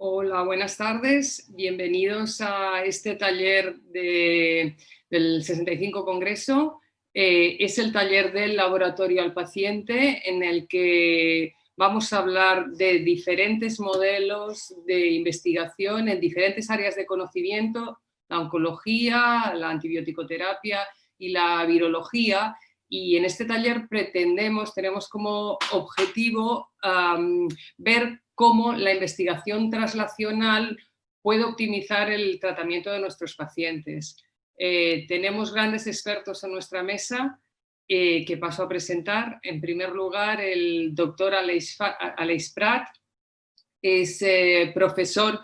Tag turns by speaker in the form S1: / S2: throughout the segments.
S1: Hola, buenas tardes. Bienvenidos a este taller del 65 Congreso. Es el taller del laboratorio al paciente en el que vamos a hablar de diferentes modelos de investigación en diferentes áreas de conocimiento, la oncología, la antibiótico-terapia y la virología. Y en este taller tenemos como objetivo ver cómo la investigación translacional puede optimizar el tratamiento de nuestros pacientes. Tenemos grandes expertos en nuestra mesa que paso a presentar. En primer lugar, el doctor Aleix Prat, es profesor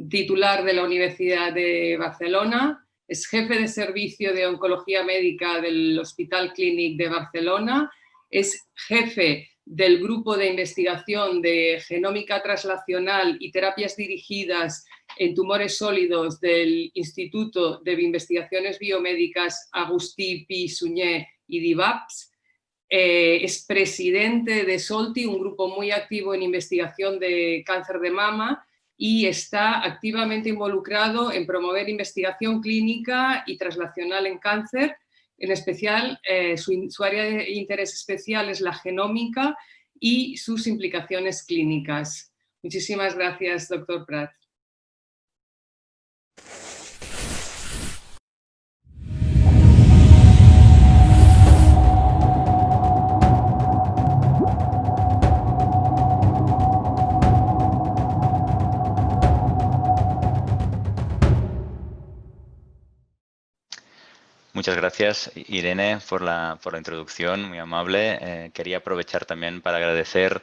S1: titular de la Universidad de Barcelona, es jefe de servicio de oncología médica del Hospital Clínic de Barcelona, es jefe del grupo de investigación de genómica translacional y terapias dirigidas en tumores sólidos del Instituto de Investigaciones Biomédicas Agustí Pi Sunyer y d'Ivaps. Es presidente de SOLTI, un grupo muy activo en investigación de cáncer de mama, y está activamente involucrado en promover investigación clínica y translacional en cáncer. En especial, su área de interés especial es la genómica y sus implicaciones clínicas. Muchísimas gracias, doctor Prat.
S2: Muchas gracias, Irene, por la introducción, muy amable. Quería aprovechar también para agradecer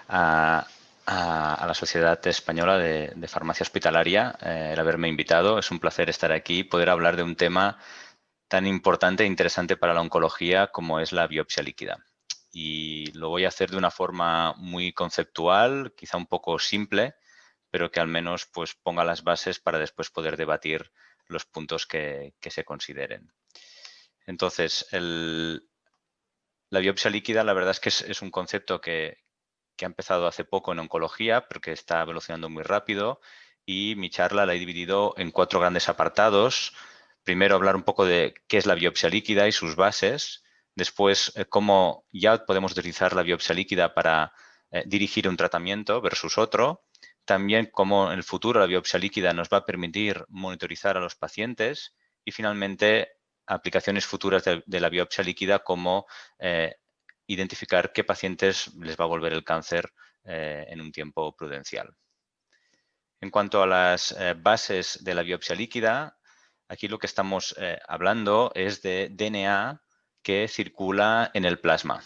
S2: a la Sociedad Española de Farmacia Hospitalaria el haberme invitado. Es un placer estar aquí y poder hablar de un tema tan importante e interesante para la oncología como es la biopsia líquida. Y lo voy a hacer de una forma muy conceptual, quizá un poco simple, pero que al menos pues, ponga las bases para después poder debatir los puntos que se consideren. Entonces, la biopsia líquida, la verdad es que es un concepto que ha empezado hace poco en oncología, pero que está evolucionando muy rápido, y mi charla la he dividido en 4 grandes apartados. Primero, hablar un poco de qué es la biopsia líquida y sus bases. Después, cómo ya podemos utilizar la biopsia líquida para dirigir un tratamiento versus otro. También cómo en el futuro la biopsia líquida nos va a permitir monitorizar a los pacientes. Y finalmente, aplicaciones futuras de la biopsia líquida como identificar qué pacientes les va a volver el cáncer en un tiempo prudencial. En cuanto a las bases de la biopsia líquida, aquí lo que estamos hablando es de DNA que circula en el plasma.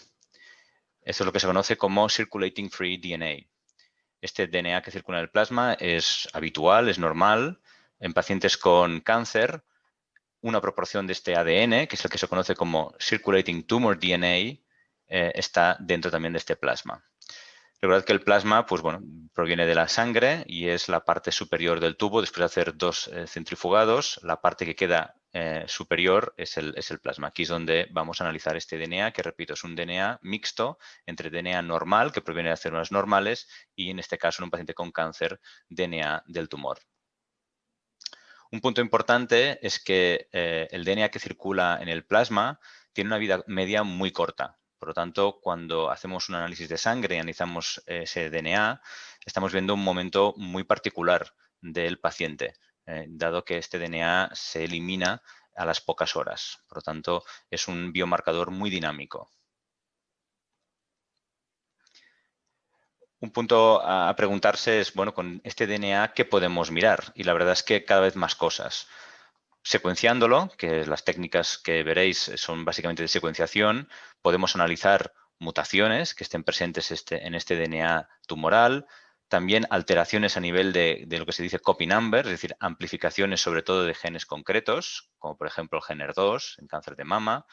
S2: Eso es lo que se conoce como Circulating Free DNA. Este DNA que circula en el plasma es habitual, es normal. En pacientes con cáncer, una proporción de este ADN, que es el que se conoce como Circulating Tumor DNA, está dentro también de este plasma. Recordad que el plasma pues, bueno, proviene de la sangre y es la parte superior del tubo. Después de hacer 2 centrifugados, la parte que queda superior es el plasma. Aquí es donde vamos a analizar este DNA, que repito, es un DNA mixto entre DNA normal, que proviene de células normales, y en este caso, en un paciente con cáncer, DNA del tumor. Un punto importante es que el DNA que circula en el plasma tiene una vida media muy corta. Por lo tanto, cuando hacemos un análisis de sangre y analizamos ese DNA, estamos viendo un momento muy particular del paciente, dado que este DNA se elimina a las pocas horas. Por lo tanto, es un biomarcador muy dinámico. Un punto a preguntarse es, bueno, con este DNA, ¿qué podemos mirar? Y la verdad es que cada vez más cosas. Secuenciándolo, que las técnicas que veréis son básicamente de secuenciación, podemos analizar mutaciones que estén presentes en este DNA tumoral, también alteraciones a nivel de lo que se dice copy number, es decir, amplificaciones sobre todo de genes concretos, como por ejemplo el gen ER2 en cáncer de mama,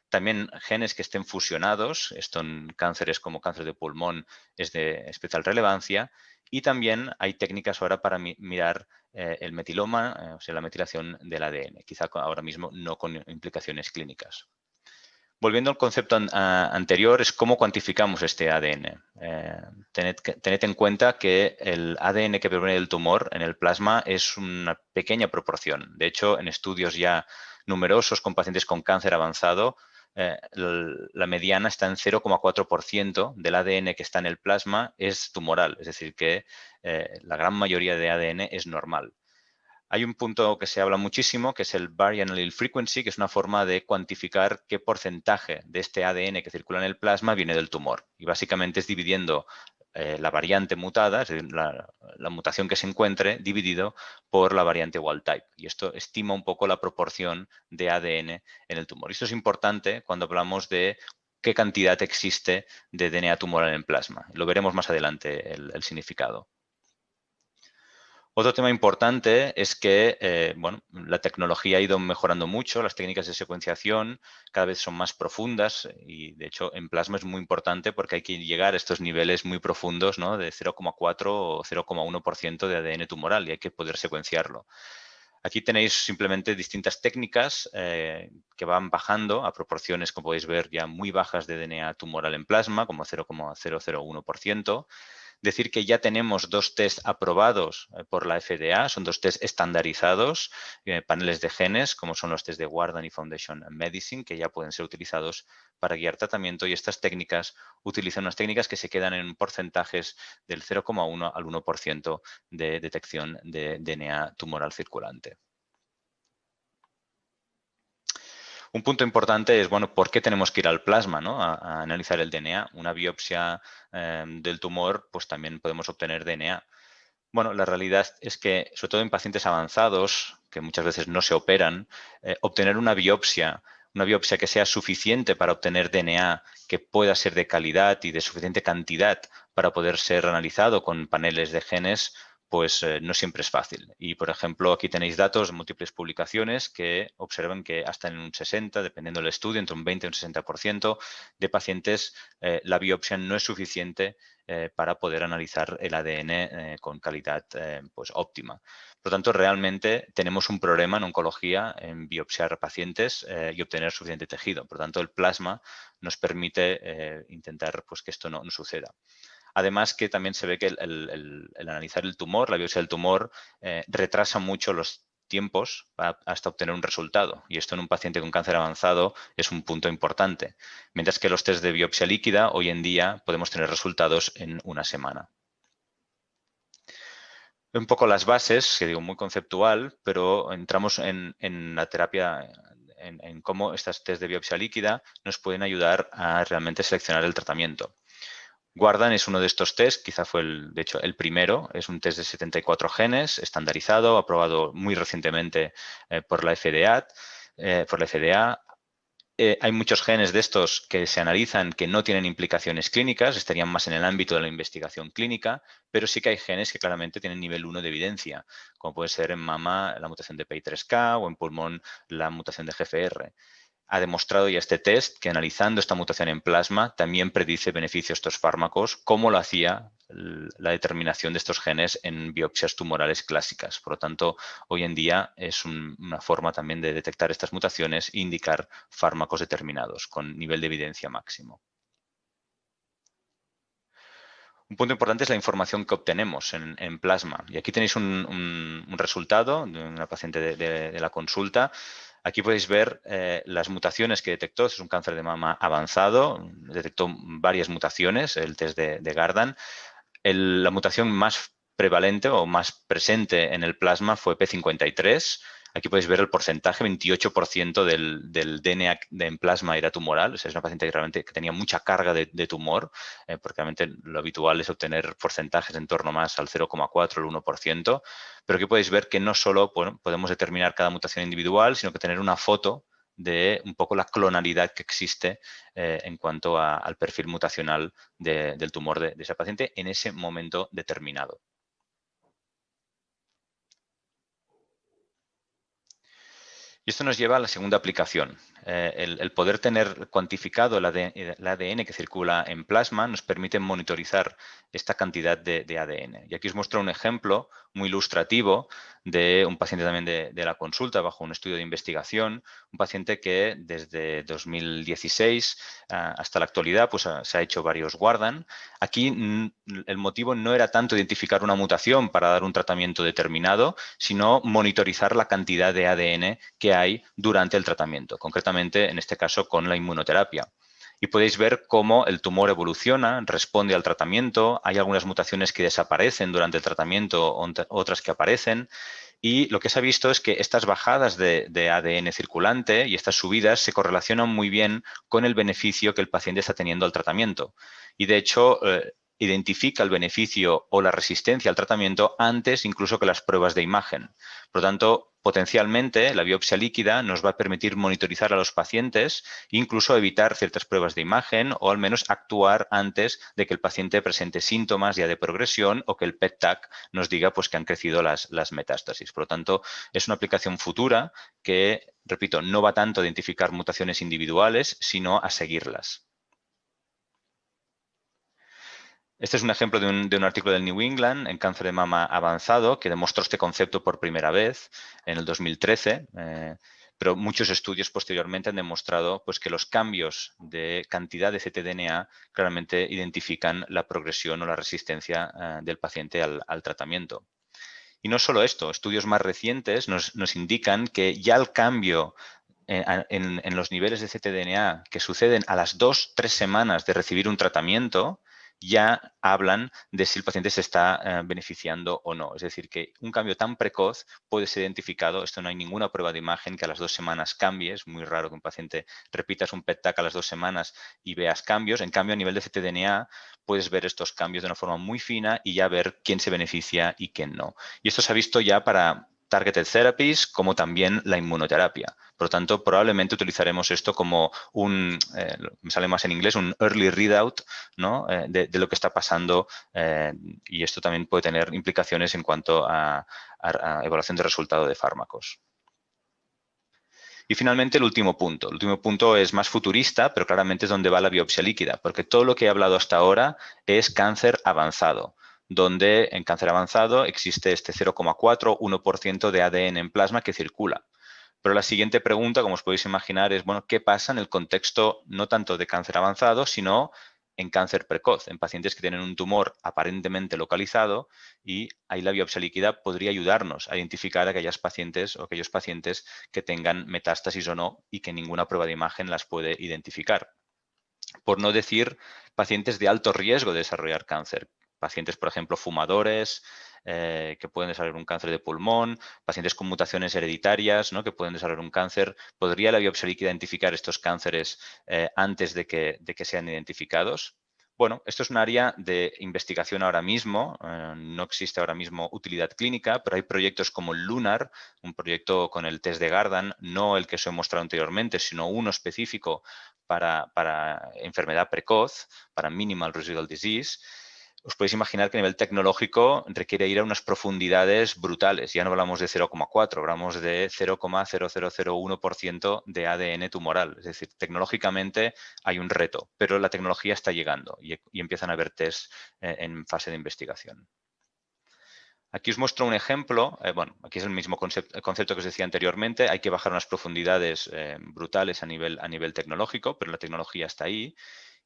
S2: también genes que estén fusionados, esto en cánceres como cáncer de pulmón es de especial relevancia, y también hay técnicas ahora para mirar el metiloma, o sea, la metilación del ADN, quizá ahora mismo no con implicaciones clínicas. Volviendo al concepto anterior, es cómo cuantificamos este ADN. Tened en cuenta que el ADN que proviene del tumor en el plasma es una pequeña proporción. De hecho, en estudios ya numerosos con pacientes con cáncer avanzado, la mediana está en 0,4% del ADN que está en el plasma es tumoral, es decir, que la gran mayoría de ADN es normal. Hay un punto que se habla muchísimo, que es el Variant Allele Frequency, que es una forma de cuantificar qué porcentaje de este ADN que circula en el plasma viene del tumor. Y básicamente es dividiendo la variante mutada, es decir, la mutación que se encuentre, dividido por la variante wild type. Y esto estima un poco la proporción de ADN en el tumor. Y esto es importante cuando hablamos de qué cantidad existe de DNA tumoral en el plasma. Lo veremos más adelante el significado. Otro tema importante es que bueno, la tecnología ha ido mejorando mucho, las técnicas de secuenciación cada vez son más profundas y, de hecho, en plasma es muy importante porque hay que llegar a estos niveles muy profundos, ¿no? De 0,4 o 0,1% de ADN tumoral y hay que poder secuenciarlo. Aquí tenéis simplemente distintas técnicas que van bajando a proporciones, como podéis ver, ya muy bajas de DNA tumoral en plasma, como 0,001%. Decir que ya tenemos 2 test aprobados por la FDA, son 2 test estandarizados, paneles de genes, como son los test de Guardant y Foundation Medicine, que ya pueden ser utilizados para guiar tratamiento, y estas técnicas utilizan unas técnicas que se quedan en porcentajes del 0,1 al 1% de detección de DNA tumoral circulante. Un punto importante es, bueno, ¿por qué tenemos que ir al plasma, ¿no? a analizar el DNA? Una biopsia del tumor, pues también podemos obtener DNA. Bueno, la realidad es que, sobre todo en pacientes avanzados, que muchas veces no se operan, obtener una biopsia que sea suficiente para obtener DNA que pueda ser de calidad y de suficiente cantidad para poder ser analizado con paneles de genes, pues no siempre es fácil. Y, por ejemplo, aquí tenéis datos de múltiples publicaciones que observan que hasta en un 60, dependiendo del estudio, entre un 20 y un 60% de pacientes, la biopsia no es suficiente para poder analizar el ADN con calidad pues óptima. Por lo tanto, realmente tenemos un problema en oncología en biopsiar pacientes y obtener suficiente tejido. Por lo tanto, el plasma nos permite intentar pues, que esto no suceda. Además, que también se ve que el analizar el tumor, la biopsia del tumor, retrasa mucho los tiempos hasta obtener un resultado. Y esto en un paciente con cáncer avanzado es un punto importante. Mientras que los test de biopsia líquida, hoy en día podemos tener resultados en una semana. Un poco las bases, que digo muy conceptual, pero entramos en la terapia, en cómo estas test de biopsia líquida nos pueden ayudar a realmente seleccionar el tratamiento. Guardant es uno de estos test, quizá fue de hecho el primero, es un test de 74 genes, estandarizado, aprobado muy recientemente por la FDA. Hay muchos genes de estos que se analizan que no tienen implicaciones clínicas, estarían más en el ámbito de la investigación clínica, pero sí que hay genes que claramente tienen nivel 1 de evidencia, como puede ser en mama la mutación de PI3K o en pulmón la mutación de GFR. Ha demostrado ya este test que analizando esta mutación en plasma también predice beneficios estos fármacos, como lo hacía la determinación de estos genes en biopsias tumorales clásicas. Por lo tanto, hoy en día es una forma también de detectar estas mutaciones e indicar fármacos determinados con nivel de evidencia máximo. Un punto importante es la información que obtenemos en plasma. Y aquí tenéis un resultado de una paciente de la consulta. Aquí podéis ver las mutaciones que detectó. Es un cáncer de mama avanzado. Detectó varias mutaciones, el test de Guardant. La mutación más prevalente o más presente en el plasma fue P53. Aquí podéis ver el porcentaje, 28% del DNA en plasma era tumoral. O sea, es una paciente que realmente tenía mucha carga de tumor, porque realmente lo habitual es obtener porcentajes en torno más al 0,4, el 1%. Pero aquí podéis ver que no solo podemos determinar cada mutación individual, sino que tener una foto de un poco la clonalidad que existe en cuanto al perfil mutacional del tumor de ese paciente en ese momento determinado. Y esto nos lleva a la segunda aplicación. El poder tener cuantificado el ADN que circula en plasma nos permite monitorizar esta cantidad de ADN. Y aquí os muestro un ejemplo muy ilustrativo de un paciente también de la consulta bajo un estudio de investigación, un paciente que desde 2016 hasta la actualidad pues, se ha hecho varios Guardant. Aquí el motivo no era tanto identificar una mutación para dar un tratamiento determinado, sino monitorizar la cantidad de ADN que hay durante el tratamiento, concretamente en este caso con la inmunoterapia. Y podéis ver cómo el tumor evoluciona, responde al tratamiento, hay algunas mutaciones que desaparecen durante el tratamiento, otras que aparecen, y lo que se ha visto es que estas bajadas de ADN circulante y estas subidas se correlacionan muy bien con el beneficio que el paciente está teniendo al tratamiento. Y de hecho, identifica el beneficio o la resistencia al tratamiento antes incluso que las pruebas de imagen. Por lo tanto, potencialmente la biopsia líquida nos va a permitir monitorizar a los pacientes e incluso evitar ciertas pruebas de imagen o al menos actuar antes de que el paciente presente síntomas ya de progresión o que el PET-TAC nos diga pues, que han crecido las metástasis. Por lo tanto, es una aplicación futura que, repito, no va tanto a identificar mutaciones individuales, sino a seguirlas. Este es un ejemplo de un artículo del New England en cáncer de mama avanzado que demostró este concepto por primera vez en el 2013, pero muchos estudios posteriormente han demostrado pues, que los cambios de cantidad de ctDNA claramente identifican la progresión o la resistencia del paciente al tratamiento. Y no solo esto, estudios más recientes nos indican que ya el cambio en los niveles de ctDNA que suceden a las 2-3 semanas de recibir un tratamiento ya hablan de si el paciente se está beneficiando o no. Es decir, que un cambio tan precoz puede ser identificado. Esto no hay ninguna prueba de imagen que a las 2 semanas cambie. Es muy raro que un paciente repitas un PET-TAC a las 2 semanas y veas cambios. En cambio, a nivel de ctDNA puedes ver estos cambios de una forma muy fina y ya ver quién se beneficia y quién no. Y esto se ha visto ya para targeted therapies como también la inmunoterapia. Por lo tanto, probablemente utilizaremos esto como me sale más en inglés, un early readout, ¿no? de lo que está pasando y esto también puede tener implicaciones en cuanto a evaluación de resultado de fármacos. Y finalmente el último punto. El último punto es más futurista, pero claramente es donde va la biopsia líquida, porque todo lo que he hablado hasta ahora es cáncer avanzado, donde en cáncer avanzado existe este 0,4-1% de ADN en plasma que circula. Pero la siguiente pregunta, como os podéis imaginar, es, bueno, ¿qué pasa en el contexto no tanto de cáncer avanzado, sino en cáncer precoz, en pacientes que tienen un tumor aparentemente localizado y ahí la biopsia líquida podría ayudarnos a identificar a aquellas pacientes o aquellos pacientes que tengan metástasis o no y que ninguna prueba de imagen las puede identificar? Por no decir pacientes de alto riesgo de desarrollar cáncer. Pacientes, por ejemplo, fumadores, que pueden desarrollar un cáncer de pulmón, pacientes con mutaciones hereditarias, ¿no? que pueden desarrollar un cáncer. ¿Podría la biopsia líquida identificar estos cánceres antes de que sean identificados? Bueno, esto es un área de investigación ahora mismo, no existe ahora mismo utilidad clínica, pero hay proyectos como LUNAR, un proyecto con el test de Guardant, no el que os he mostrado anteriormente, sino uno específico para enfermedad precoz, para minimal residual disease. Os podéis imaginar que a nivel tecnológico requiere ir a unas profundidades brutales. Ya no hablamos de 0,4, hablamos de 0,0001% de ADN tumoral. Es decir, tecnológicamente hay un reto, pero la tecnología está llegando y empiezan a haber test en fase de investigación. Aquí os muestro un ejemplo, bueno, aquí es el mismo concepto que os decía anteriormente, hay que bajar unas profundidades brutales a nivel tecnológico, pero la tecnología está ahí.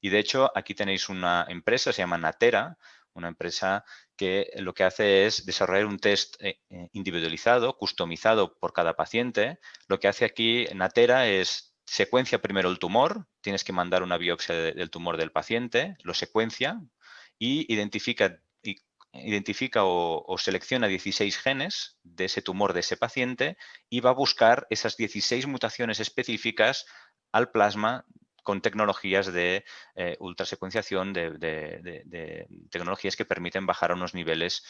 S2: Y de hecho, aquí tenéis una empresa, se llama Natera, una empresa que lo que hace es desarrollar un test individualizado, customizado por cada paciente. Lo que hace aquí Natera es secuencia primero el tumor, tienes que mandar una biopsia del tumor del paciente, lo secuencia y identifica o selecciona 16 genes de ese tumor de ese paciente y va a buscar esas 16 mutaciones específicas al plasma con tecnologías de ultrasecuenciación, de tecnologías que permiten bajar a unos niveles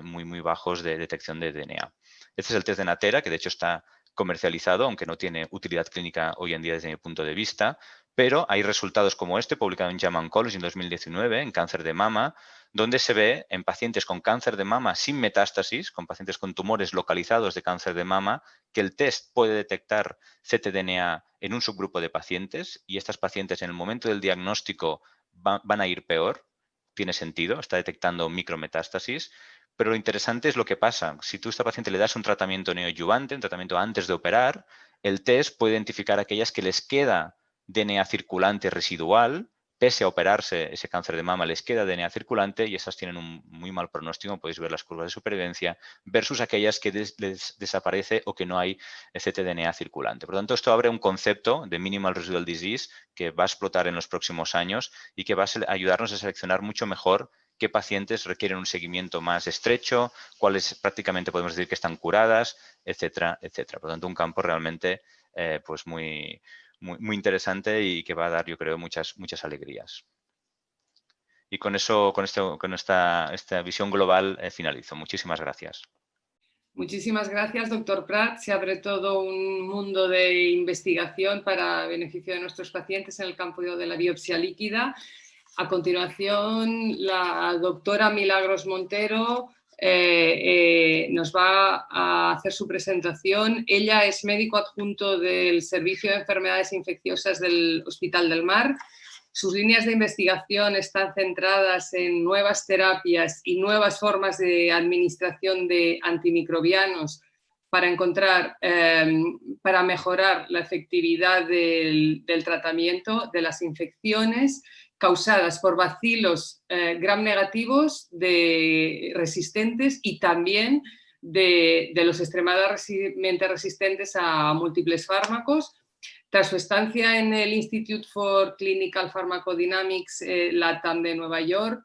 S2: muy bajos de detección de DNA. Este es el test de Natera, que de hecho está comercializado, aunque no tiene utilidad clínica hoy en día desde mi punto de vista, pero hay resultados como este, publicado en JAMA Oncology en 2019, en cáncer de mama, donde se ve en pacientes con cáncer de mama sin metástasis, con pacientes con tumores localizados de cáncer de mama, que el test puede detectar ctDNA en un subgrupo de pacientes y estas pacientes en el momento del diagnóstico van a ir peor. Tiene sentido, está detectando micrometástasis, pero lo interesante es lo que pasa. Si tú a esta paciente le das un tratamiento neoadyuvante, un tratamiento antes de operar, el test puede identificar aquellas que les queda DNA circulante residual, pese a operarse ese cáncer de mama, les queda DNA circulante y esas tienen un muy mal pronóstico, podéis ver las curvas de supervivencia, versus aquellas que les desaparece o que no hay ctDNA circulante. Por lo tanto, esto abre un concepto de minimal residual disease que va a explotar en los próximos años y que va a ayudarnos a seleccionar mucho mejor qué pacientes requieren un seguimiento más estrecho, cuáles prácticamente podemos decir que están curadas, etcétera, etcétera. Por lo tanto, un campo realmente pues muy interesante y que va a dar, yo creo, muchas alegrías. Y con eso, con esta visión global finalizo. Muchísimas gracias.
S1: Muchísimas gracias, doctor Prat. Se abre todo un mundo de investigación para beneficio de nuestros pacientes en el campo de la biopsia líquida. A continuación, la doctora Milagros Montero nos va a hacer su presentación. Ella es médico adjunto del Servicio de Enfermedades Infecciosas del Hospital del Mar. Sus líneas de investigación están centradas en nuevas terapias y nuevas formas de administración de antimicrobianos para para mejorar la efectividad del tratamiento de las infecciones causadas por bacilos gram negativos resistentes y también de los extremadamente resistentes a múltiples fármacos. Tras su estancia en el Institute for Clinical Pharmacodynamics LATAM de Nueva York,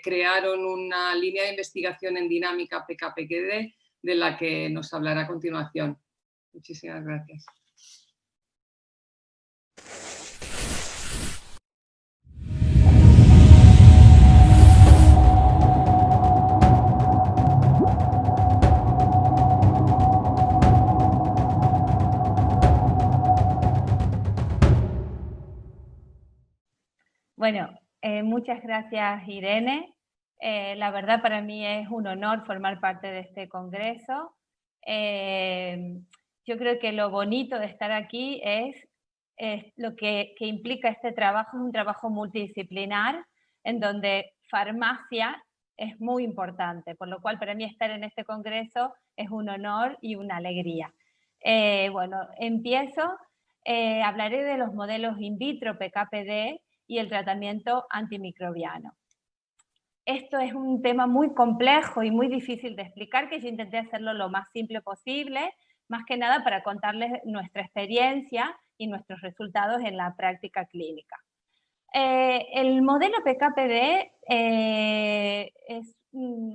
S1: crearon una línea de investigación en dinámica PK/PD de la que nos hablará a continuación. Muchísimas gracias.
S3: Bueno, muchas gracias, Irene. La verdad para mí es un honor formar parte de este congreso. Yo creo que lo bonito de estar aquí es lo que implica este trabajo, es un trabajo multidisciplinar en donde farmacia es muy importante, por lo cual para mí estar en este congreso es un honor y una alegría. Bueno, empiezo, hablaré de los modelos in vitro PK/PD y el tratamiento antimicrobiano. Esto es un tema muy complejo y muy difícil de explicar, que yo intenté hacerlo lo más simple posible, más que nada para contarles nuestra experiencia y nuestros resultados en la práctica clínica. El modelo PK/PD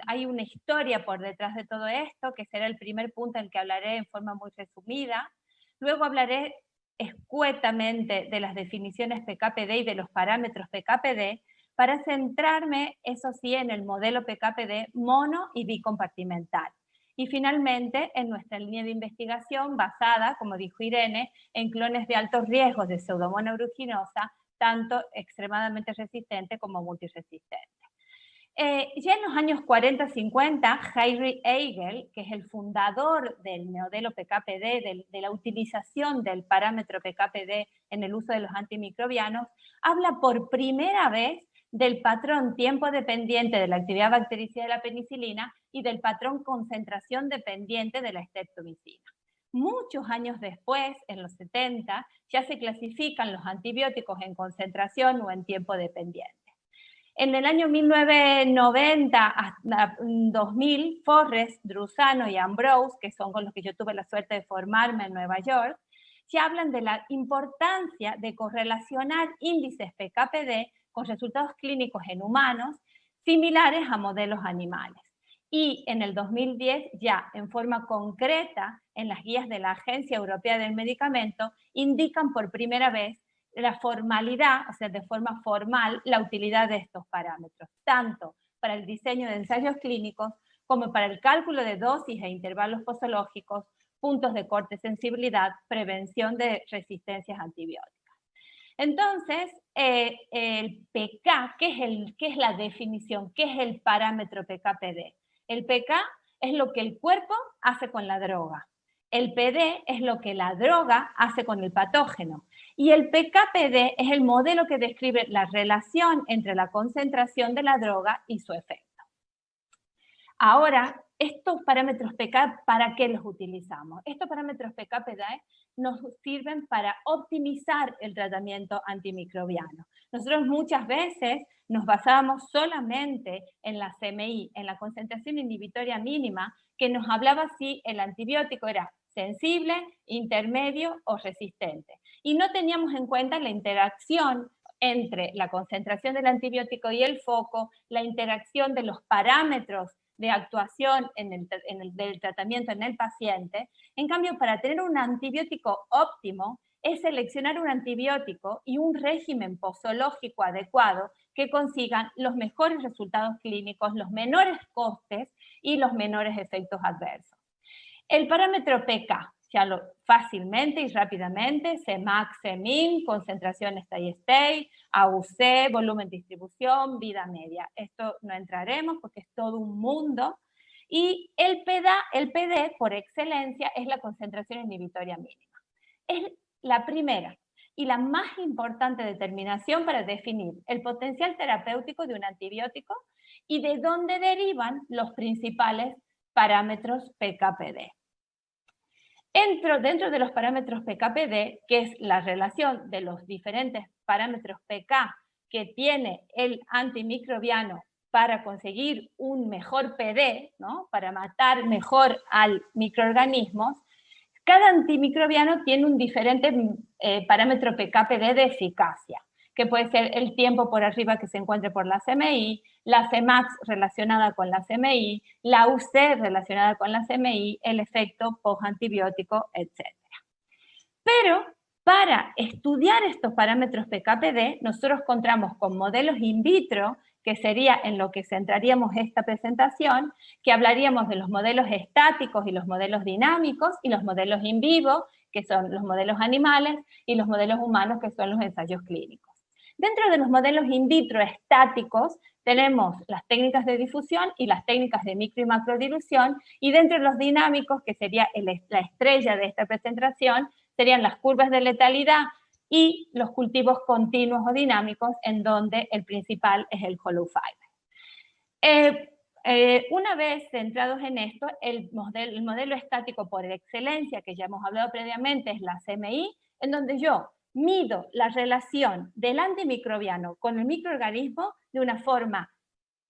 S3: hay una historia por detrás de todo esto, que será el primer punto en el que hablaré en forma muy resumida. Luego hablaré escuetamente de las definiciones PK/PD y de los parámetros PK/PD para centrarme, eso sí, en el modelo PK/PD mono y bicompartimental. Y finalmente, en nuestra línea de investigación basada, como dijo Irene, en clones de altos riesgos de Pseudomonas aeruginosa, tanto extremadamente resistente como multiresistente. Ya en los años 40-50, Harry Eigel, que es el fundador del modelo PK/PD, de la utilización del parámetro PK/PD en el uso de los antimicrobianos, habla por primera vez del patrón tiempo dependiente de la actividad bactericida de la penicilina y del patrón concentración dependiente de la streptomicina. Muchos años después, en los 70, ya se clasifican los antibióticos en concentración o en tiempo dependiente. En el año 1990 hasta 2000, Forrest, Drusano y Ambrose, que son con los que yo tuve la suerte de formarme en Nueva York, ya hablan de la importancia de correlacionar índices PK/PD con resultados clínicos en humanos similares a modelos animales. Y en el 2010, ya en forma concreta, en las guías de la Agencia Europea del Medicamento, indican por primera vez la formalidad, o sea, de forma formal, la utilidad de estos parámetros, tanto para el diseño de ensayos clínicos como para el cálculo de dosis e intervalos posológicos, puntos de corte, sensibilidad, prevención de resistencias antibióticas. Entonces, el pK, ¿qué es la definición? ¿Qué es el parámetro pK-PD? El pK es lo que el cuerpo hace con la droga. El PD es lo que la droga hace con el patógeno. Y el pK-PD es el modelo que describe la relación entre la concentración de la droga y su efecto. Ahora, estos parámetros pK, ¿para qué los utilizamos? Estos parámetros pK-PD nos sirven para optimizar el tratamiento antimicrobiano. Nosotros muchas veces nos basábamos solamente en la CMI, en la concentración inhibitoria mínima, que nos hablaba si el antibiótico era sensible, intermedio o resistente. Y no teníamos en cuenta la interacción entre la concentración del antibiótico y el foco, la interacción de los parámetros de actuación del tratamiento en el paciente. En cambio, para tener un antibiótico óptimo, es seleccionar un antibiótico y un régimen posológico adecuado que consigan los mejores resultados clínicos, los menores costes y los menores efectos adversos. El parámetro pK, ya fácilmente y rápidamente, Cmax, Cmin, concentración steady-state, AUC, volumen distribución, vida media. Esto no entraremos porque es todo un mundo. Y el PD, por excelencia, es la concentración inhibitoria mínima. Es la primera y la más importante determinación para definir el potencial terapéutico de un antibiótico y de dónde derivan los principales parámetros pK-PD. Dentro de los parámetros pK-PD, que es la relación de los diferentes parámetros pK que tiene el antimicrobiano para conseguir un mejor PD, ¿no? Para matar mejor al microorganismo, cada antimicrobiano tiene un diferente parámetro pK-PD de eficacia, que puede ser el tiempo por arriba que se encuentre por la CMI, la Cmax relacionada con la CMI, la UC relacionada con la CMI, el efecto postantibiótico, etc. Pero para estudiar estos parámetros pK-PD, nosotros contamos con modelos in vitro, que sería en lo que centraríamos esta presentación, que hablaríamos de los modelos estáticos y los modelos dinámicos, y los modelos in vivo, que son los modelos animales, y los modelos humanos, que son los ensayos clínicos. Dentro de los modelos in vitro estáticos tenemos las técnicas de difusión y las técnicas de micro y macrodilución, y dentro de los dinámicos, que sería la estrella de esta presentación, serían las curvas de letalidad y los cultivos continuos o dinámicos, en donde el principal es el hollow fiber. Una vez centrados en esto, el modelo estático por excelencia, que ya hemos hablado previamente, es la CMI, en donde yo mido la relación del antimicrobiano con el microorganismo de una forma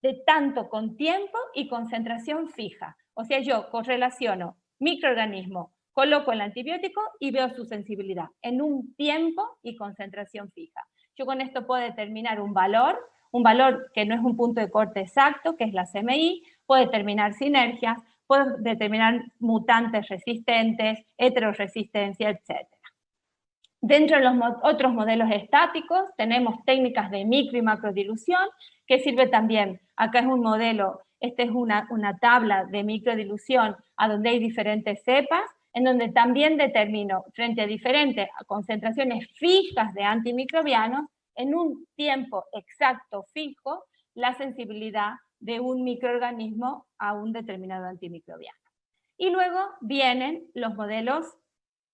S3: de tanto con tiempo y concentración fija. O sea, yo correlaciono microorganismo, coloco el antibiótico y veo su sensibilidad en un tiempo y concentración fija. Yo con esto puedo determinar un valor que no es un punto de corte exacto, que es la CMI, puedo determinar sinergias, puedo determinar mutantes resistentes, heteroresistencia, etc. Dentro de los otros modelos estáticos tenemos técnicas de micro y macrodilución, que sirve también, acá es un modelo, esta es una tabla de microdilución a donde hay diferentes cepas, en donde también determino, frente a diferentes concentraciones fijas de antimicrobianos, en un tiempo exacto fijo, la sensibilidad de un microorganismo a un determinado antimicrobiano. Y luego vienen los modelos,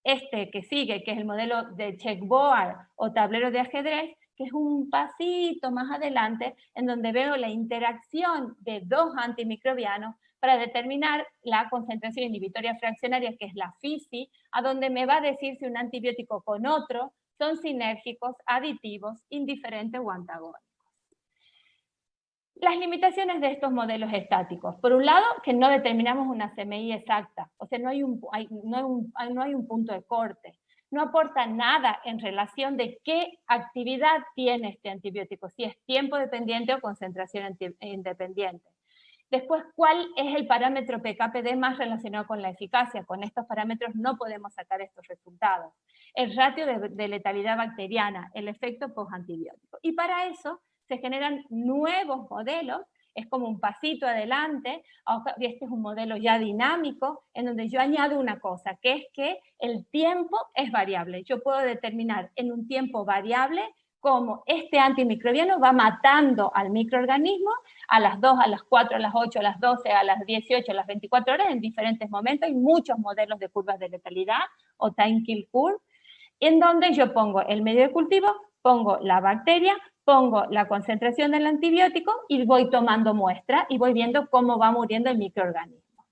S3: que sigue, que es el modelo de checkboard o tablero de ajedrez, que es un pasito más adelante, en donde veo la interacción de dos antimicrobianos para determinar la concentración inhibitoria fraccionaria, que es la FISI, a donde me va a decir si un antibiótico con otro son sinérgicos, aditivos, indiferentes o antagónicos. Las limitaciones de estos modelos estáticos. Por un lado, que no determinamos una CMI exacta, o sea, no hay un punto de corte. No aporta nada en relación de qué actividad tiene este antibiótico, si es tiempo dependiente o concentración independiente. Después, ¿cuál es el parámetro pK-PD más relacionado con la eficacia? Con estos parámetros no podemos sacar estos resultados. El ratio de letalidad bacteriana, el efecto postantibiótico. Y para eso se generan nuevos modelos es como un pasito adelante. Este es un modelo ya dinámico, en donde yo añado una cosa, que es que el tiempo es variable. Yo puedo determinar en un tiempo variable cómo este antimicrobiano va matando al microorganismo a las 2, a las 4, a las 8, a las 12, a las 18, a las 24 horas en diferentes momentos. Hay muchos modelos de curvas de letalidad o time kill curve, en donde yo pongo el medio de cultivo, pongo la bacteria, pongo la concentración del antibiótico y voy tomando muestra y voy viendo cómo va muriendo el microorganismo.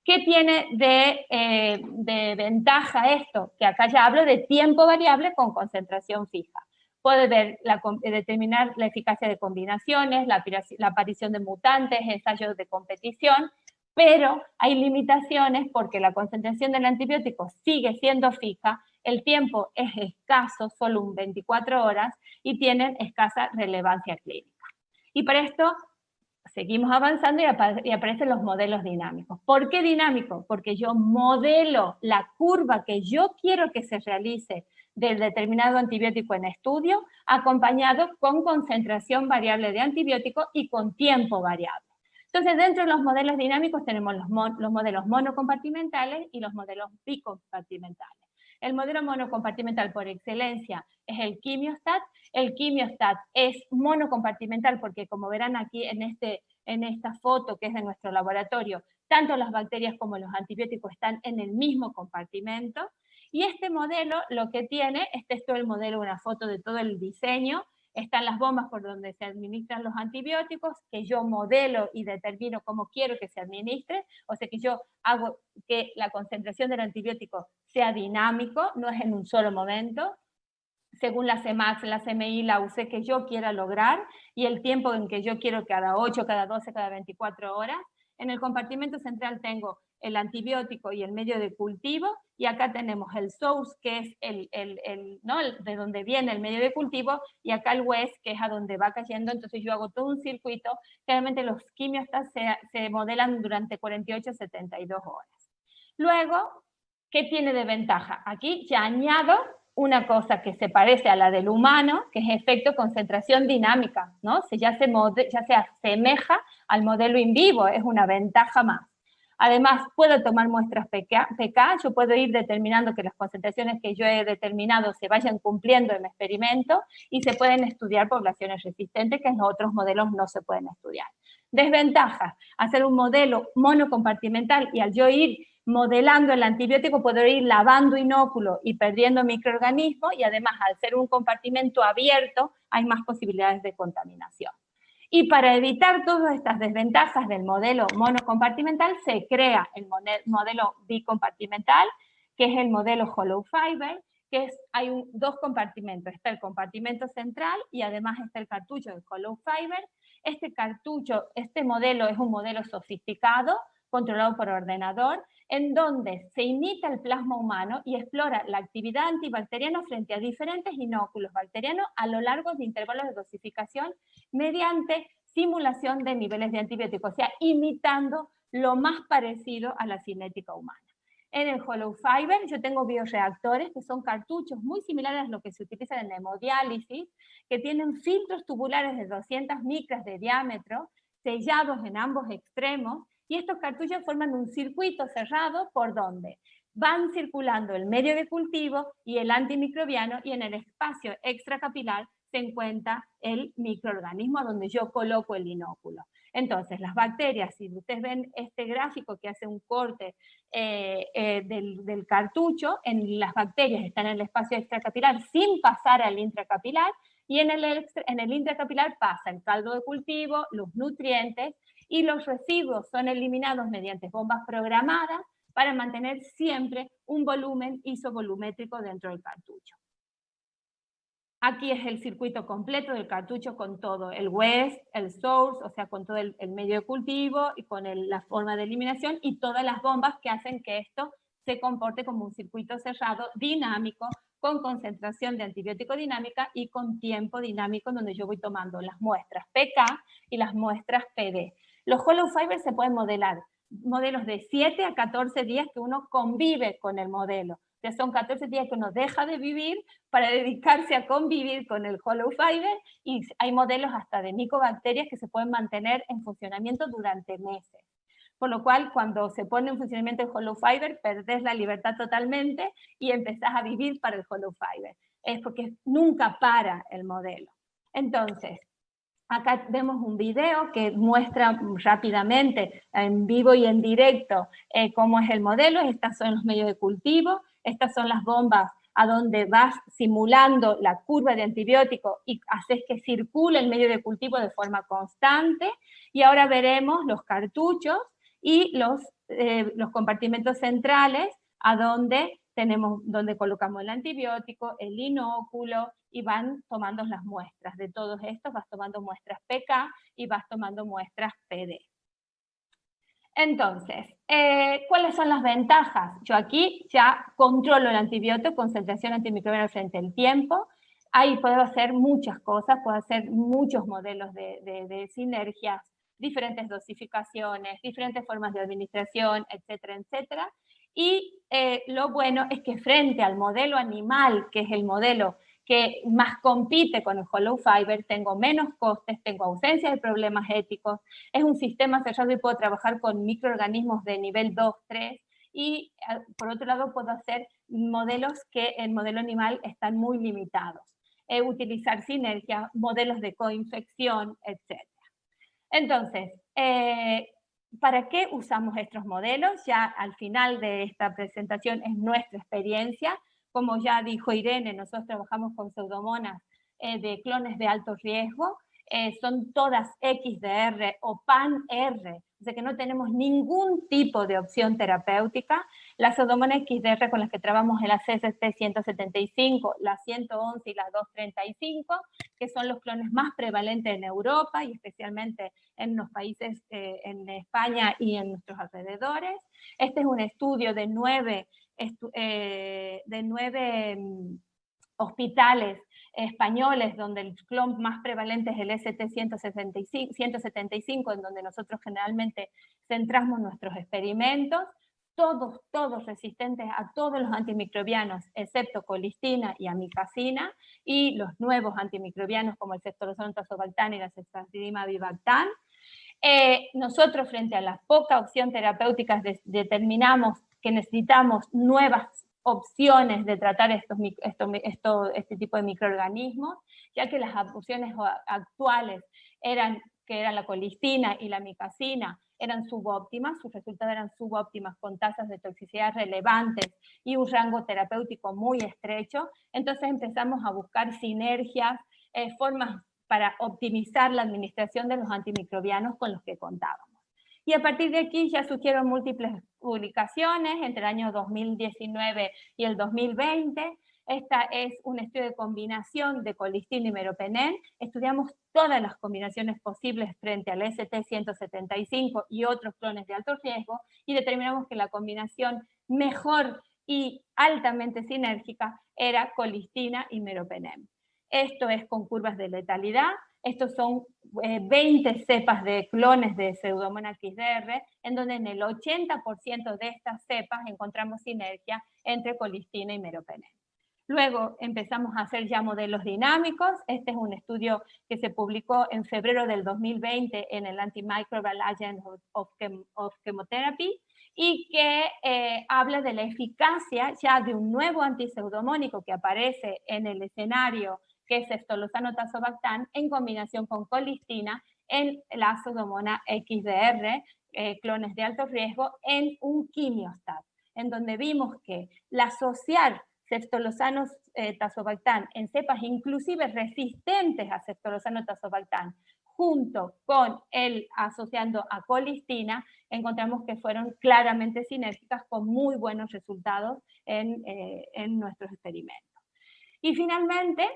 S3: ¿Qué tiene de ventaja esto? Que acá ya hablo de tiempo variable con concentración fija. Puede ver determinar la eficacia de combinaciones, la aparición de mutantes, ensayos de competición, pero hay limitaciones porque la concentración del antibiótico sigue siendo fija, el tiempo es escaso, solo un 24 horas, y tienen escasa relevancia clínica. Y para esto seguimos avanzando y aparecen los modelos dinámicos. ¿Por qué dinámico? Porque yo modelo la curva que yo quiero que se realice del determinado antibiótico en estudio, acompañado con concentración variable de antibiótico y con tiempo variable. Entonces, dentro de los modelos dinámicos tenemos los modelos monocompartimentales y los modelos bicompartimentales. El modelo monocompartimental por excelencia es el quimiostat. El quimiostat es monocompartimental porque, como verán aquí en esta foto que es de nuestro laboratorio, tanto las bacterias como los antibióticos están en el mismo compartimento. Y este modelo lo que tiene, este es todo el modelo, una foto de todo el diseño, están las bombas por donde se administran los antibióticos, que yo modelo y determino cómo quiero que se administre, o sea que yo hago que la concentración del antibiótico sea dinámico, no es en un solo momento, según la CMAX, la CMI, la UC que yo quiera lograr, y el tiempo en que yo quiero, cada 8, cada 12, cada 24 horas. En el compartimento central tengo el antibiótico y el medio de cultivo, y acá tenemos el source, que es de donde viene el medio de cultivo, y acá el west, que es a donde va cayendo. Entonces yo hago todo un circuito. Generalmente los quimiostats se modelan durante 48 a 72 horas. Luego, ¿qué tiene de ventaja? Aquí ya añado una cosa que se parece a la del humano, que es efecto concentración dinámica, ¿no? Ya se asemeja al modelo in vivo, es una ventaja más. Además, puedo tomar muestras PK, yo puedo ir determinando que las concentraciones que yo he determinado se vayan cumpliendo en mi experimento, y se pueden estudiar poblaciones resistentes que en los otros modelos no se pueden estudiar. Desventaja, hacer un modelo monocompartimental, y al yo ir modelando el antibiótico puedo ir lavando inóculo y perdiendo microorganismos, y además al ser un compartimento abierto hay más posibilidades de contaminación. Y para evitar todas estas desventajas del modelo monocompartimental se crea el modelo bicompartimental, que es el modelo hollow fiber, que hay dos compartimentos, está el compartimento central y además está el cartucho de hollow fiber. Este modelo es un modelo sofisticado, controlado por ordenador, en donde se imita el plasma humano y explora la actividad antibacteriana frente a diferentes inóculos bacterianos a lo largo de intervalos de dosificación mediante simulación de niveles de antibióticos, o sea, imitando lo más parecido a la cinética humana. En el hollow fiber yo tengo bioreactores que son cartuchos muy similares a lo que se utiliza en hemodiálisis, que tienen filtros tubulares de 200 micras de diámetro, sellados en ambos extremos, y estos cartuchos forman un circuito cerrado por donde van circulando el medio de cultivo y el antimicrobiano, y en el espacio extracapilar se encuentra el microorganismo donde yo coloco el inóculo. Entonces, las bacterias, si ustedes ven este gráfico que hace un corte del cartucho, las bacterias están en el espacio extracapilar sin pasar al intracapilar, y en el intracapilar pasa el caldo de cultivo, los nutrientes, y los residuos son eliminados mediante bombas programadas para mantener siempre un volumen isovolumétrico dentro del cartucho. Aquí es el circuito completo del cartucho con todo, el west, el source, o sea, con todo el medio de cultivo y con la forma de eliminación y todas las bombas que hacen que esto se comporte como un circuito cerrado, dinámico, con concentración de antibiótico dinámica y con tiempo dinámico, donde yo voy tomando las muestras PK y las muestras PD. Los hollow fibers se pueden modelar, modelos de 7 a 14 días que uno convive con el modelo. Ya son 14 días que uno deja de vivir para dedicarse a convivir con el hollow fiber, y hay modelos hasta de micobacterias que se pueden mantener en funcionamiento durante meses. Por lo cual, cuando se pone en funcionamiento el hollow fiber, perdés la libertad totalmente y empezás a vivir para el hollow fiber. Es porque nunca para el modelo. Entonces, acá vemos un video que muestra rápidamente, en vivo y en directo, cómo es el modelo. Estos son los medios de cultivo, estas son las bombas a donde vas simulando la curva de antibiótico y haces que circule el medio de cultivo de forma constante. Y ahora veremos los cartuchos y los compartimentos centrales a donde donde colocamos el antibiótico, el inóculo, y van tomando las muestras. De todos estos vas tomando muestras PK y vas tomando muestras PD. Entonces, ¿cuáles son las ventajas? Yo aquí ya controlo el antibiótico, concentración antimicrobiana frente al tiempo. Ahí puedo hacer muchas cosas, puedo hacer muchos modelos de sinergias, diferentes dosificaciones, diferentes formas de administración, etcétera, etcétera. Y lo bueno es que frente al modelo animal, que es el modelo que más compite con el hollow fiber, tengo menos costes, tengo ausencia de problemas éticos, es un sistema cerrado y puedo trabajar con microorganismos de nivel 2, 3, y por otro lado puedo hacer modelos que en modelo animal están muy limitados, utilizar sinergias, modelos de coinfección, etc. Entonces, ¿para qué usamos estos modelos? Ya al final de esta presentación es nuestra experiencia. Como ya dijo Irene, nosotros trabajamos con pseudomonas de clones de alto riesgo. Son todas XDR o PAN-R, o sea que no tenemos ningún tipo de opción terapéutica. Las pseudomonas XDR con las que trabajamos es la CST-175, la 111 y la 235, que son los clones más prevalentes en Europa y especialmente en los países, en España y en nuestros alrededores. Este es un estudio de 9 hospitales españoles, donde el clon más prevalente es el ST-175, en donde nosotros generalmente centramos nuestros experimentos, todos resistentes a todos los antimicrobianos, excepto colistina y amicacina, y los nuevos antimicrobianos como el ceftolozano tazobactam y la ceftazidima avibactam. Nosotros, frente a la poca opción terapéutica, determinamos que necesitamos nuevas opciones de tratar este tipo de microorganismos, ya que las opciones actuales que eran la colistina y la amicacina, eran subóptimas, sus resultados eran subóptimas con tasas de toxicidad relevantes y un rango terapéutico muy estrecho. Entonces empezamos a buscar sinergias, formas para optimizar la administración de los antimicrobianos con los que contábamos. Y a partir de aquí ya surgieron múltiples publicaciones entre el año 2019 y el 2020. Esta es un estudio de combinación de colistina y meropenem. Estudiamos todas las combinaciones posibles frente al ST-175 y otros clones de alto riesgo y determinamos que la combinación mejor y altamente sinérgica era colistina y meropenem. Esto es con curvas de letalidad. Estos son 20 cepas de clones de Pseudomonas XDR, en donde en el 80% de estas cepas encontramos sinergia entre colistina y meropenem. Luego empezamos a hacer ya modelos dinámicos. Este es un estudio que se publicó en febrero del 2020 en el Antimicrobial Agent of Chemotherapy y que habla de la eficacia ya de un nuevo antipseudomónico que aparece en el escenario, que es ceftolozano tazobactam, en combinación con colistina en la Pseudomonas XDR, clones de alto riesgo, en un quimiostat, en donde vimos que el asociar ceftolozano tazobactam en cepas inclusive resistentes a ceftolozano tazobactam, junto con el asociando a colistina, encontramos que fueron claramente sinérgicas con muy buenos resultados en nuestros experimentos. Y finalmente,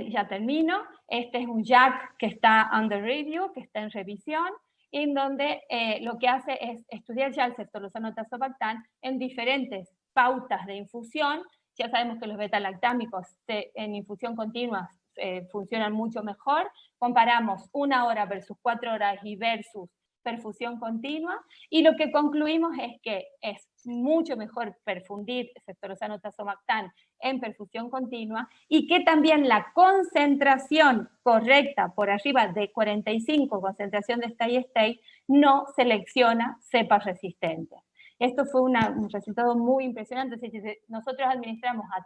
S3: ya termino, este es un JAK que está under review, que está en revisión, en donde lo que hace es estudiar ya el ceftolozano tazobactam en diferentes pautas de infusión. Ya sabemos que los beta-lactámicos en infusión continua funcionan mucho mejor. Comparamos 1 hora versus 4 horas y versus perfusión continua, y lo que concluimos es que es mucho mejor perfundir ceftolozano tazobactam en perfusión continua, y que también la concentración correcta por arriba de 45, concentración de steady state, no selecciona cepas resistentes. Esto fue un resultado muy impresionante. Si nosotros administramos a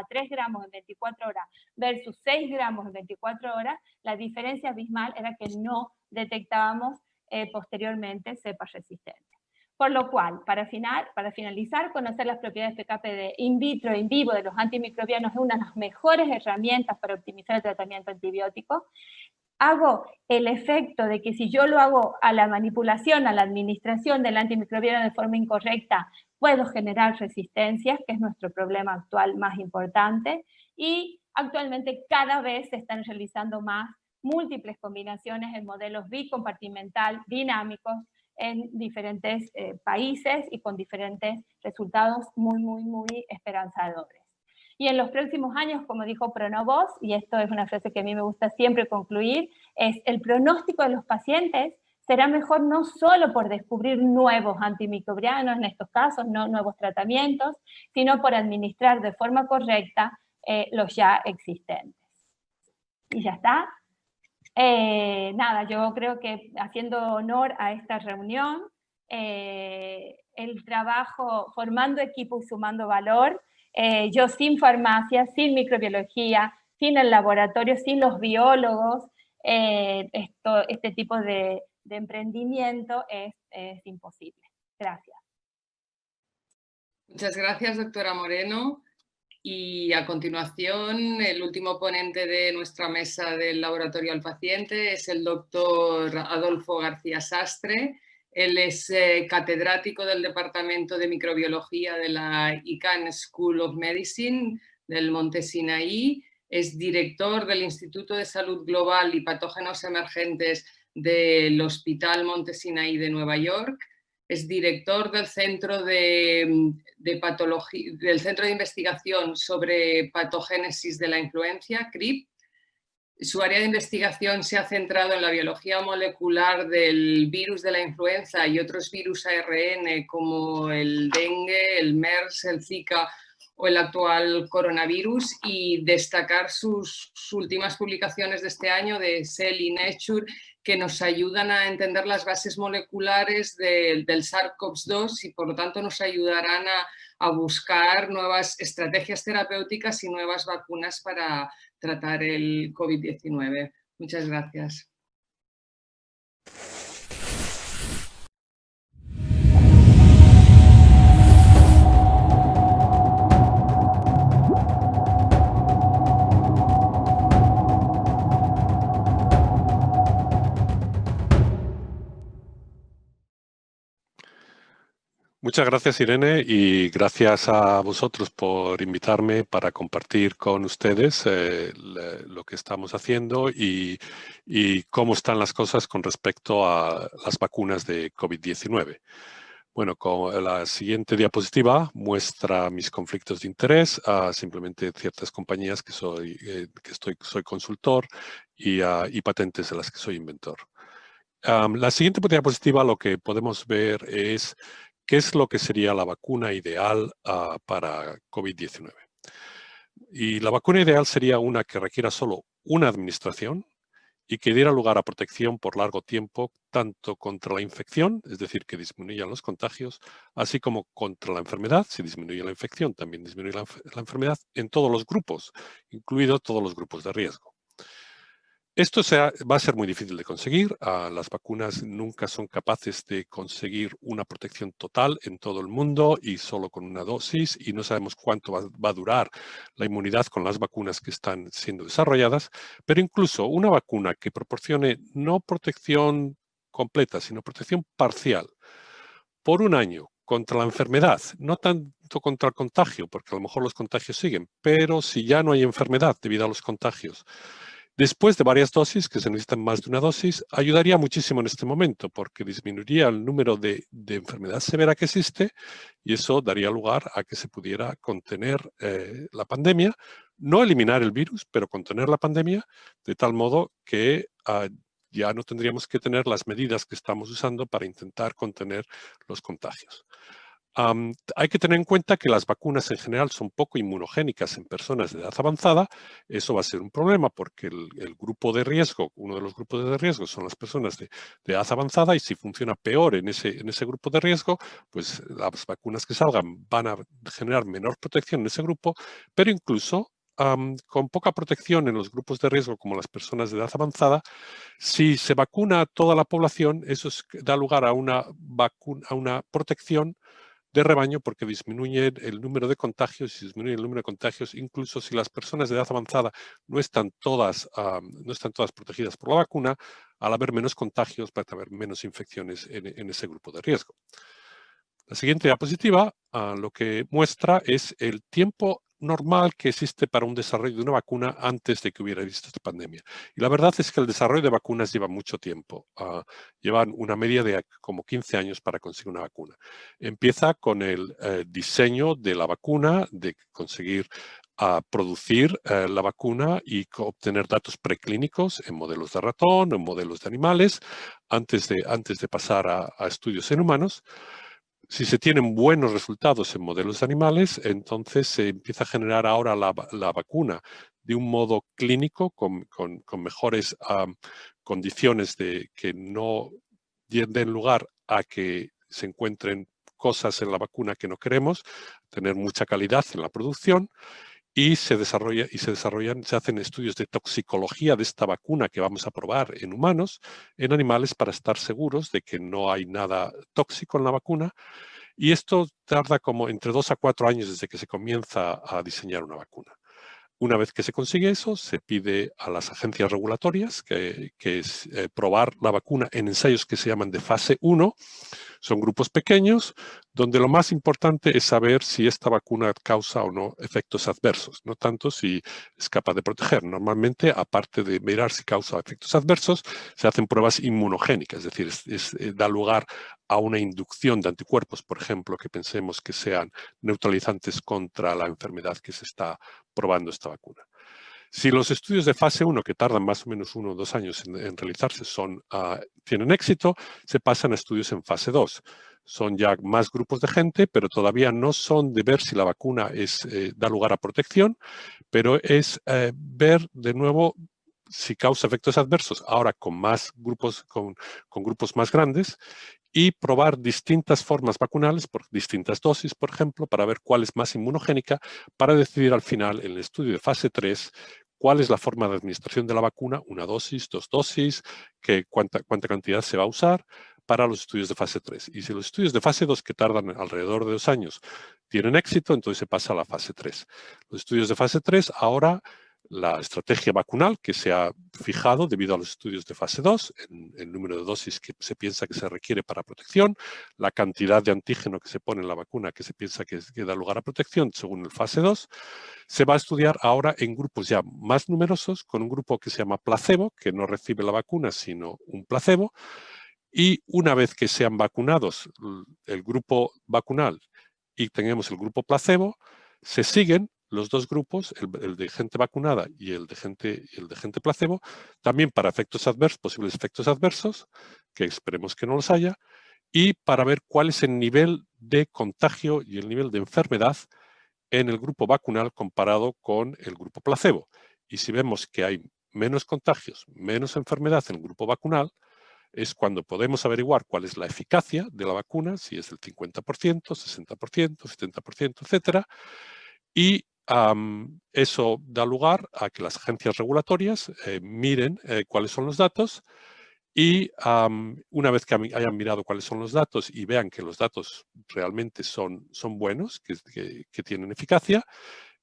S3: 3 gramos en 24 horas versus 6 gramos en 24 horas, la diferencia abismal era que no detectábamos posteriormente cepas resistentes. Por lo cual, para finalizar, conocer las propiedades PKPD in vitro e in vivo de los antimicrobianos es una de las mejores herramientas para optimizar el tratamiento antibiótico. Hago el efecto de que si yo lo hago a la manipulación, a la administración del antimicrobiano de forma incorrecta, puedo generar resistencias, que es nuestro problema actual más importante, y actualmente cada vez se están realizando más múltiples combinaciones en modelos bicompartimental dinámicos en diferentes países y con diferentes resultados muy esperanzadores. Y en los próximos años, como dijo Pronovoz, y esto es una frase que a mí me gusta siempre concluir, es el pronóstico de los pacientes será mejor no solo por descubrir nuevos antimicrobianos, en estos casos, no nuevos tratamientos, sino por administrar de forma correcta los ya existentes. Y ya está. Nada, yo creo que haciendo honor a esta reunión, el trabajo formando equipo y sumando valor, yo sin farmacia, sin microbiología, sin el laboratorio, sin los biólogos, este tipo de emprendimiento es imposible. Gracias.
S1: Muchas gracias, doctora Moreno. Y a continuación, el último ponente de nuestra mesa del Laboratorio al Paciente es el doctor Adolfo García Sastre. Él es catedrático del Departamento de Microbiología de la Icahn School of Medicine del Monte Sinaí. Es director del Instituto de Salud Global y Patógenos Emergentes del Hospital Monte Sinaí de Nueva York. Es director del Centro de Investigación sobre Patogénesis de la Influenza, CRIP. Su área de investigación se ha centrado en la biología molecular del virus de la influenza y otros virus ARN como el dengue, el MERS, el Zika o el actual coronavirus, y destacar sus últimas publicaciones de este año de Cell y Nature, que nos ayudan a entender las bases moleculares del SARS-CoV-2 y por lo tanto nos ayudarán a buscar nuevas estrategias terapéuticas y nuevas vacunas para tratar el COVID-19. Muchas gracias.
S4: Muchas gracias, Irene, y gracias a vosotros por invitarme para compartir con ustedes lo que estamos haciendo y cómo están las cosas con respecto a las vacunas de COVID-19. Bueno, la siguiente diapositiva muestra mis conflictos de interés, simplemente ciertas compañías que soy consultor y patentes de las que soy inventor. La siguiente diapositiva lo que podemos ver es qué es lo que sería la vacuna ideal para COVID-19. Y la vacuna ideal sería una que requiera solo una administración y que diera lugar a protección por largo tiempo, tanto contra la infección, es decir, que disminuyan los contagios, así como contra la enfermedad. Si disminuye la infección, también disminuye la enfermedad en todos los grupos, incluidos todos los grupos de riesgo. Esto va a ser muy difícil de conseguir. Las vacunas nunca son capaces de conseguir una protección total en todo el mundo y solo con una dosis, y no sabemos cuánto va a durar la inmunidad con las vacunas que están siendo desarrolladas, pero incluso una vacuna que proporcione no protección completa, sino protección parcial por un año contra la enfermedad, no tanto contra el contagio, porque a lo mejor los contagios siguen, pero si ya no hay enfermedad debido a los contagios, después de varias dosis, que se necesitan más de una dosis, ayudaría muchísimo en este momento porque disminuiría el número de enfermedad severa que existe y eso daría lugar a que se pudiera contener la pandemia, no eliminar el virus, pero contener la pandemia de tal modo que ya no tendríamos que tener las medidas que estamos usando para intentar contener los contagios. Hay que tener en cuenta que las vacunas en general son poco inmunogénicas en personas de edad avanzada. Eso va a ser un problema porque el grupo de riesgo, uno de los grupos de riesgo son las personas de edad avanzada, y si funciona peor en ese grupo de riesgo, pues las vacunas que salgan van a generar menor protección en ese grupo, pero incluso con poca protección en los grupos de riesgo como las personas de edad avanzada, si se vacuna a toda la población, eso da lugar a una protección de rebaño, porque disminuye el número de contagios, y disminuye el número de contagios, incluso si las personas de edad avanzada no están todas protegidas por la vacuna, al haber menos contagios va a haber menos infecciones en ese grupo de riesgo. La siguiente diapositiva lo que muestra es el tiempo normal que existe para un desarrollo de una vacuna antes de que hubiera visto esta pandemia. Y la verdad es que el desarrollo de vacunas lleva mucho tiempo. Llevan una media de como 15 años para conseguir una vacuna. Empieza con el diseño de la vacuna, de conseguir producir la vacuna y obtener datos preclínicos en modelos de ratón, en modelos de animales, antes de pasar a estudios en humanos. Si se tienen buenos resultados en modelos animales, entonces se empieza a generar ahora la vacuna de un modo clínico con mejores condiciones de que no den lugar a que se encuentren cosas en la vacuna que no queremos, tener mucha calidad en la producción. Y se hacen estudios de toxicología de esta vacuna que vamos a probar en humanos, en animales, para estar seguros de que no hay nada tóxico en la vacuna. Y esto tarda como entre 2 a 4 años desde que se comienza a diseñar una vacuna. Una vez que se consigue eso, se pide a las agencias regulatorias que es probar la vacuna en ensayos que se llaman de fase 1. Son grupos pequeños donde lo más importante es saber si esta vacuna causa o no efectos adversos, no tanto si es capaz de proteger. Normalmente, aparte de mirar si causa efectos adversos, se hacen pruebas inmunogénicas, es decir, da lugar a una inducción de anticuerpos, por ejemplo, que pensemos que sean neutralizantes contra la enfermedad que se está probando esta vacuna. Si los estudios de fase 1, que tardan más o menos 1 o 2 años en realizarse, tienen éxito, se pasan a estudios en fase 2. Son ya más grupos de gente, pero todavía no son de ver si la vacuna da lugar a protección, pero es ver de nuevo si causa efectos adversos, ahora con más grupos, con grupos más grandes, y probar distintas formas vacunales por distintas dosis, por ejemplo, para ver cuál es más inmunogénica, para decidir al final, en el estudio de fase 3, cuál es la forma de administración de la vacuna, 1 dosis, 2 dosis, cuánta cantidad se va a usar para los estudios de fase 3. Y si los estudios de fase 2, que tardan alrededor de 2 años, tienen éxito, entonces se pasa a la fase 3. Los estudios de fase 3, ahora la estrategia vacunal que se ha fijado debido a los estudios de fase 2, el número de dosis que se piensa que se requiere para protección, la cantidad de antígeno que se pone en la vacuna que se piensa que da lugar a protección según el fase 2, se va a estudiar ahora en grupos ya más numerosos, con un grupo que se llama placebo, que no recibe la vacuna sino un placebo, y una vez que sean vacunados el grupo vacunal y tengamos el grupo placebo, se siguen los dos grupos, el de gente vacunada y el de gente placebo, también para posibles efectos adversos, que esperemos que no los haya, y para ver cuál es el nivel de contagio y el nivel de enfermedad en el grupo vacunal comparado con el grupo placebo. Y si vemos que hay menos contagios, menos enfermedad en el grupo vacunal, es cuando podemos averiguar cuál es la eficacia de la vacuna, si es del 50%, 60%, 70%, etcétera. Y eso da lugar a que las agencias regulatorias miren cuáles son los datos, y una vez que hayan mirado cuáles son los datos y vean que los datos realmente son buenos, que tienen eficacia,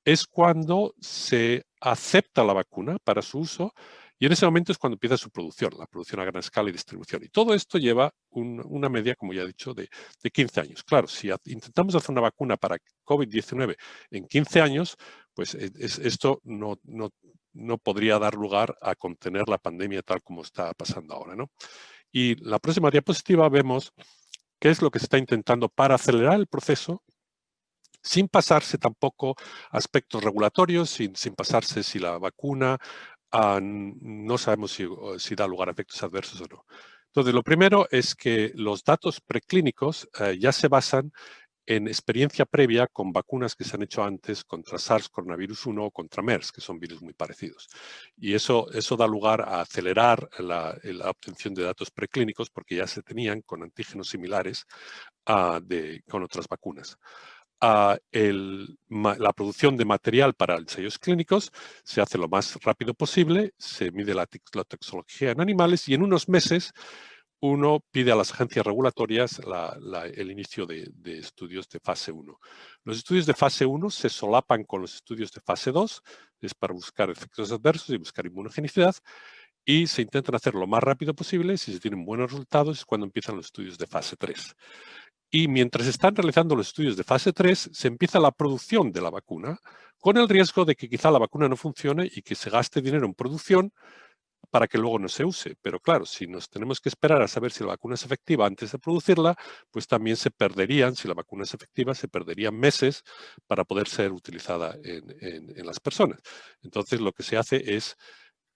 S4: es cuando se acepta la vacuna para su uso, y en ese momento es cuando empieza su producción, la producción a gran escala y distribución. Y todo esto lleva una media, como ya he dicho, de 15 años. Claro, si intentamos hacer una vacuna para COVID-19 en 15 años, pues esto no podría dar lugar a contener la pandemia tal como está pasando ahora, ¿no? Y la próxima diapositiva vemos qué es lo que se está intentando para acelerar el proceso, sin pasarse tampoco aspectos regulatorios, sin pasarse si la vacuna no sabemos si da lugar a efectos adversos o no. Entonces, lo primero es que los datos preclínicos ya se basan en experiencia previa con vacunas que se han hecho antes contra SARS coronavirus 1 o contra MERS, que son virus muy parecidos. Y eso da lugar a acelerar la obtención de datos preclínicos porque ya se tenían con antígenos similares con otras vacunas. La producción de material para ensayos clínicos se hace lo más rápido posible, se mide la toxicología en animales y en unos meses uno pide a las agencias regulatorias el inicio de estudios de fase 1. Los estudios de fase 1 se solapan con los estudios de fase 2, es para buscar efectos adversos y buscar inmunogenicidad, y se intentan hacer lo más rápido posible. Si se tienen buenos resultados es cuando empiezan los estudios de fase 3. Y mientras están realizando los estudios de fase 3, se empieza la producción de la vacuna, con el riesgo de que quizá la vacuna no funcione y que se gaste dinero en producción para que luego no se use. Pero claro, si nos tenemos que esperar a saber si la vacuna es efectiva antes de producirla, pues también si la vacuna es efectiva, se perderían meses para poder ser utilizada en las personas. Entonces, lo que se hace es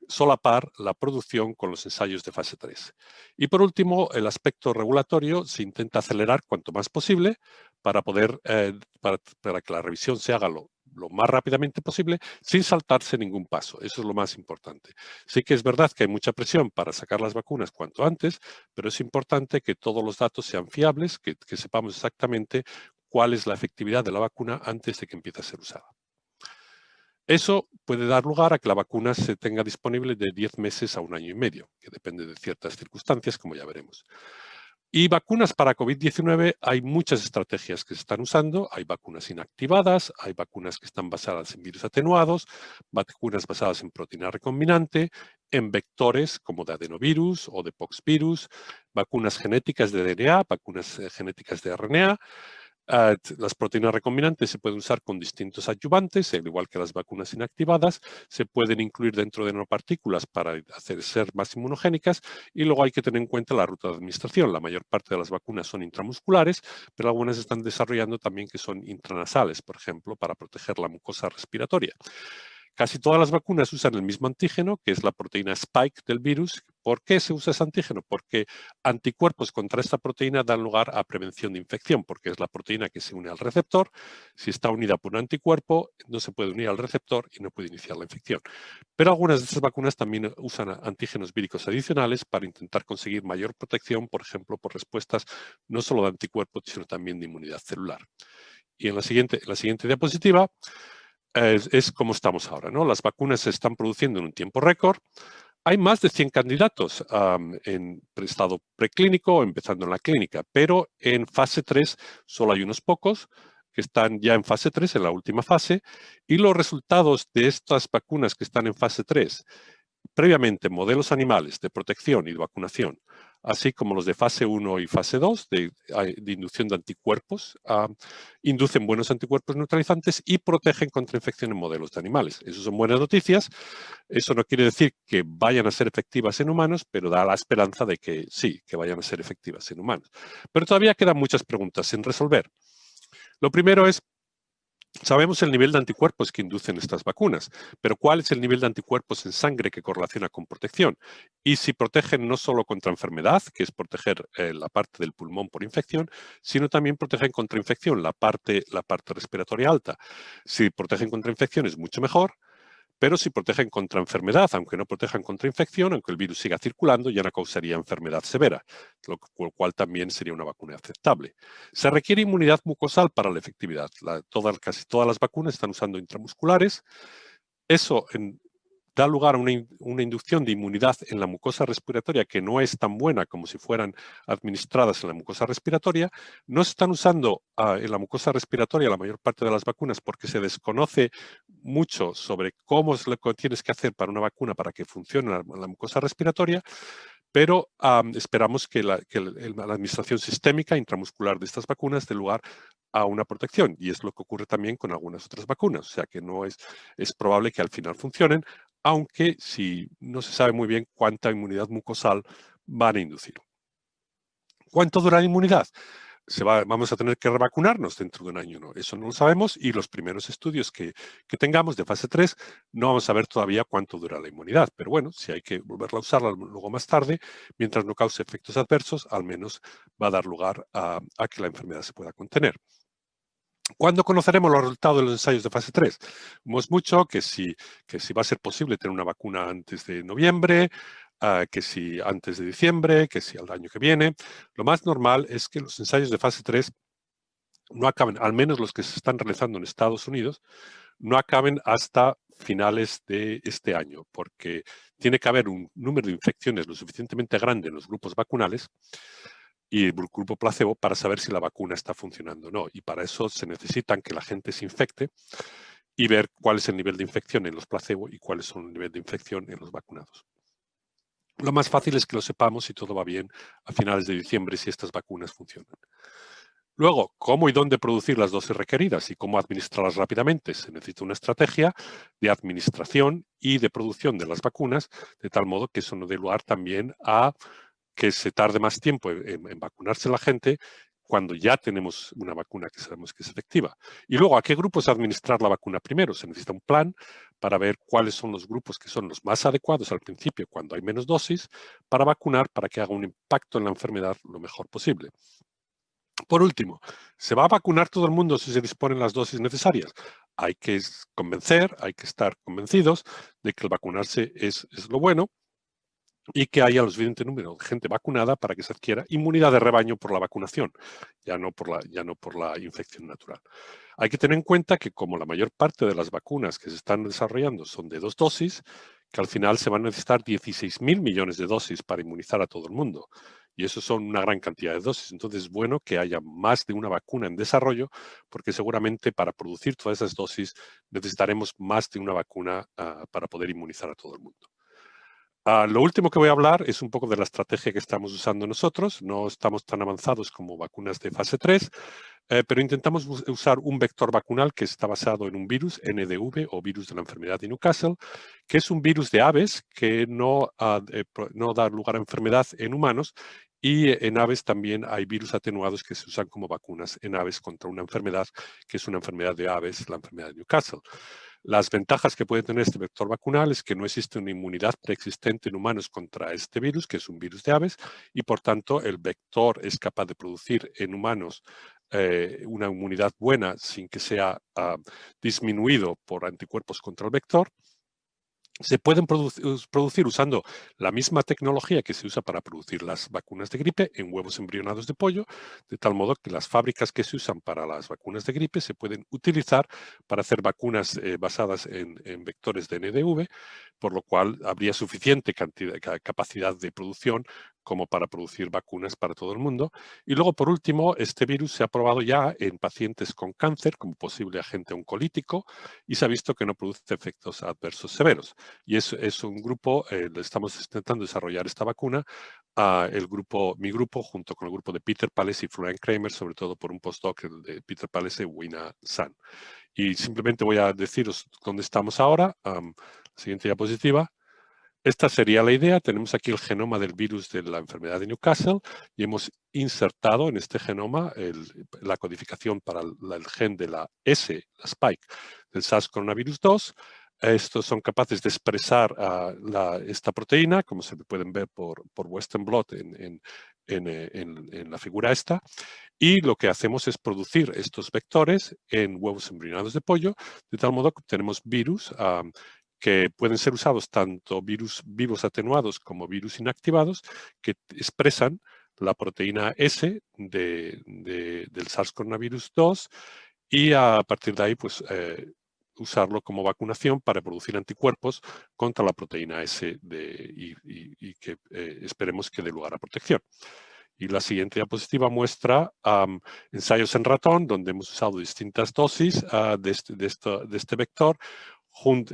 S4: solapar la producción con los ensayos de fase 3. Y por último, el aspecto regulatorio se intenta acelerar cuanto más posible para que la revisión se haga lo más rápidamente posible sin saltarse ningún paso. Eso es lo más importante. Sí que es verdad que hay mucha presión para sacar las vacunas cuanto antes, pero es importante que todos los datos sean fiables, que sepamos exactamente cuál es la efectividad de la vacuna antes de que empiece a ser usada. Eso puede dar lugar a que la vacuna se tenga disponible de 10 meses a 1 año y medio, que depende de ciertas circunstancias, como ya veremos. Y vacunas para COVID-19, hay muchas estrategias que se están usando. Hay vacunas inactivadas, hay vacunas que están basadas en virus atenuados, vacunas basadas en proteína recombinante, en vectores como de adenovirus o de poxvirus, vacunas genéticas de DNA, vacunas genéticas de RNA. Las proteínas recombinantes se pueden usar con distintos adyuvantes, al igual que las vacunas inactivadas. Se pueden incluir dentro de nanopartículas para ser más inmunogénicas, y luego hay que tener en cuenta la ruta de administración. La mayor parte de las vacunas son intramusculares, pero algunas están desarrollando también que son intranasales, por ejemplo, para proteger la mucosa respiratoria. Casi todas las vacunas usan el mismo antígeno, que es la proteína spike del virus. ¿Por qué se usa ese antígeno? Porque anticuerpos contra esta proteína dan lugar a prevención de infección, porque es la proteína que se une al receptor. Si está unida por un anticuerpo, no se puede unir al receptor y no puede iniciar la infección. Pero algunas de estas vacunas también usan antígenos víricos adicionales para intentar conseguir mayor protección, por ejemplo, por respuestas no solo de anticuerpos, sino también de inmunidad celular. Y en la siguiente diapositiva, es como estamos ahora, ¿no? Las vacunas se están produciendo en un tiempo récord. Hay más de 100 candidatos en estado preclínico o empezando en la clínica, pero en fase 3 solo hay unos pocos que están ya en fase 3, en la última fase, y los resultados de estas vacunas que están en fase 3, previamente modelos animales de protección y de vacunación, así como los de fase 1 y fase 2 de inducción de anticuerpos, inducen buenos anticuerpos neutralizantes y protegen contra infección en modelos de animales. Eso son buenas noticias. Eso no quiere decir que vayan a ser efectivas en humanos, pero da la esperanza de que sí, que vayan a ser efectivas en humanos. Pero todavía quedan muchas preguntas sin resolver. Lo primero es, sabemos el nivel de anticuerpos que inducen estas vacunas, pero ¿cuál es el nivel de anticuerpos en sangre que correlaciona con protección? Y si protegen no solo contra enfermedad, que es proteger la parte del pulmón por infección, sino también protegen contra infección la parte respiratoria alta. Si protegen contra infección es mucho mejor, pero si protegen contra enfermedad, aunque no protejan contra infección, aunque el virus siga circulando, ya no causaría enfermedad severa, lo cual también sería una vacuna aceptable. Se requiere inmunidad mucosal para la efectividad. Casi todas las vacunas están usando intramusculares. Eso da lugar a una inducción de inmunidad en la mucosa respiratoria que no es tan buena como si fueran administradas en la mucosa respiratoria. No se están usando en la mucosa respiratoria la mayor parte de las vacunas porque se desconoce mucho sobre cómo es lo que tienes que hacer para una vacuna para que funcione la mucosa respiratoria, pero esperamos que la administración sistémica intramuscular de estas vacunas dé lugar a una protección, y es lo que ocurre también con algunas otras vacunas, o sea que no es probable que al final funcionen, aunque si no se sabe muy bien cuánta inmunidad mucosal van a inducir. ¿Cuánto dura la inmunidad? vamos a tener que revacunarnos dentro de un año, ¿no? Eso no lo sabemos, y los primeros estudios que tengamos de fase 3 no vamos a ver todavía cuánto dura la inmunidad. Pero bueno, si hay que volverla a usarla luego más tarde, mientras no cause efectos adversos, al menos va a dar lugar a que la enfermedad se pueda contener. ¿Cuándo conoceremos los resultados de los ensayos de fase 3? Hemos mucho que si va a ser posible tener una vacuna antes de noviembre, que si antes de diciembre, que si al año que viene. Lo más normal es que los ensayos de fase 3 no acaben, al menos los que se están realizando en Estados Unidos, no acaben hasta finales de este año, porque tiene que haber un número de infecciones lo suficientemente grande en los grupos vacunales y el grupo placebo para saber si la vacuna está funcionando o no. Y para eso se necesitan que la gente se infecte y ver cuál es el nivel de infección en los placebo y cuál es el nivel de infección en los vacunados. Lo más fácil es que lo sepamos si todo va bien a finales de diciembre, si estas vacunas funcionan. Luego, ¿cómo y dónde producir las dosis requeridas y cómo administrarlas rápidamente? Se necesita una estrategia de administración y de producción de las vacunas, de tal modo que eso no dé lugar también a que se tarde más tiempo en vacunarse la gente cuando ya tenemos una vacuna que sabemos que es efectiva. Y luego, ¿a qué grupos administrar la vacuna primero? Se necesita un plan para ver cuáles son los grupos que son los más adecuados al principio, cuando hay menos dosis, para vacunar, para que haga un impacto en la enfermedad lo mejor posible. Por último, ¿se va a vacunar todo el mundo si se disponen las dosis necesarias? Hay que convencer, hay que estar convencidos de que el vacunarse es lo bueno, y que haya lo suficiente número de gente vacunada para que se adquiera inmunidad de rebaño por la vacunación, ya no por la infección natural. Hay que tener en cuenta que como la mayor parte de las vacunas que se están desarrollando son de 2 dosis, que al final se van a necesitar 16.000 millones de dosis para inmunizar a todo el mundo. Y eso son una gran cantidad de dosis. Entonces es bueno que haya más de una vacuna en desarrollo, porque seguramente para producir todas esas dosis necesitaremos más de una vacuna para poder inmunizar a todo el mundo. Lo último que voy a hablar es un poco de la estrategia que estamos usando nosotros. No estamos tan avanzados como vacunas de fase 3, pero intentamos usar un vector vacunal que está basado en un virus, NDV, o virus de la enfermedad de Newcastle, que es un virus de aves que no da lugar a enfermedad en humanos, y en aves también hay virus atenuados que se usan como vacunas en aves contra una enfermedad que es una enfermedad de aves, la enfermedad de Newcastle. Las ventajas que puede tener este vector vacunal es que no existe una inmunidad preexistente en humanos contra este virus, que es un virus de aves, y por tanto el vector es capaz de producir en humanos una inmunidad buena sin que sea disminuido por anticuerpos contra el vector. Se pueden producir usando la misma tecnología que se usa para producir las vacunas de gripe en huevos embrionados de pollo, de tal modo que las fábricas que se usan para las vacunas de gripe se pueden utilizar para hacer vacunas basadas en vectores de NDV, por lo cual habría suficiente capacidad de producción como para producir vacunas para todo el mundo. Y luego, por último, este virus se ha probado ya en pacientes con cáncer como posible agente oncolítico y se ha visto que no produce efectos adversos severos. Y es un grupo, estamos intentando desarrollar esta vacuna, mi grupo, junto con el grupo de Peter Palese y Florian Kramer, sobre todo por un postdoc de Peter Palese y Wina San. Y simplemente voy a deciros dónde estamos ahora. Siguiente diapositiva. Esta sería la idea. Tenemos aquí el genoma del virus de la enfermedad de Newcastle y hemos insertado en este genoma la codificación para el gen de la S, la spike, del SARS-CoV-2. Estos son capaces de expresar esta proteína, como se pueden ver por Western blot en la figura esta. Y lo que hacemos es producir estos vectores en huevos embrionados de pollo, de tal modo que obtenemos virus que pueden ser usados tanto virus vivos atenuados como virus inactivados que expresan la proteína S del SARS-CoV-2 y a partir de ahí pues usarlo como vacunación para producir anticuerpos contra la proteína S y que esperemos que dé lugar a protección. Y la siguiente diapositiva muestra ensayos en ratón donde hemos usado distintas dosis de este vector.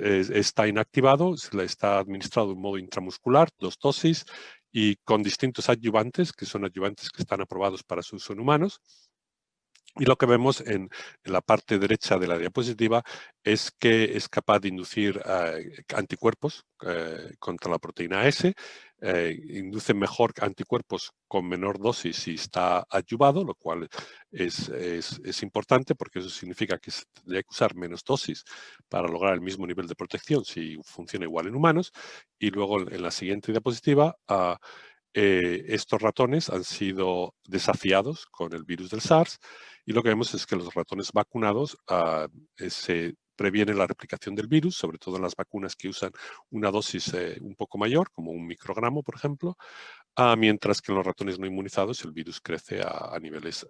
S4: Está inactivado, se le está administrado en modo intramuscular, 2 dosis, y con distintos adyuvantes, que son adyuvantes que están aprobados para su uso en humanos. Y lo que vemos en la parte derecha de la diapositiva es que es capaz de inducir anticuerpos contra la proteína S, induce mejor anticuerpos con menor dosis si está adyuvado, lo cual es importante porque eso significa que se tendría que usar menos dosis para lograr el mismo nivel de protección si funciona igual en humanos. Y luego en la siguiente diapositiva, estos ratones han sido desafiados con el virus del SARS y lo que vemos es que los ratones vacunados se previene la replicación del virus, sobre todo en las vacunas que usan una dosis un poco mayor, como un microgramo, por ejemplo, mientras que en los ratones no inmunizados el virus crece a niveles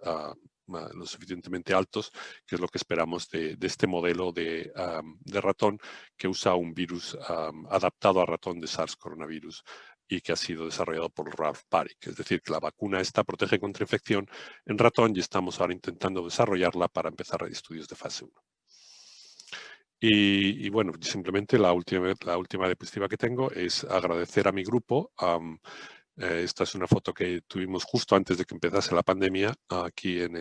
S4: lo suficientemente altos, que es lo que esperamos de este modelo de ratón que usa un virus adaptado a ratón de SARS coronavirus y que ha sido desarrollado por Ralph Baric. Es decir, que la vacuna esta protege contra infección en ratón y estamos ahora intentando desarrollarla para empezar estudios de fase 1. Y bueno, simplemente la última diapositiva que tengo es agradecer a mi grupo. Esta es una foto que tuvimos justo antes de que empezase la pandemia aquí en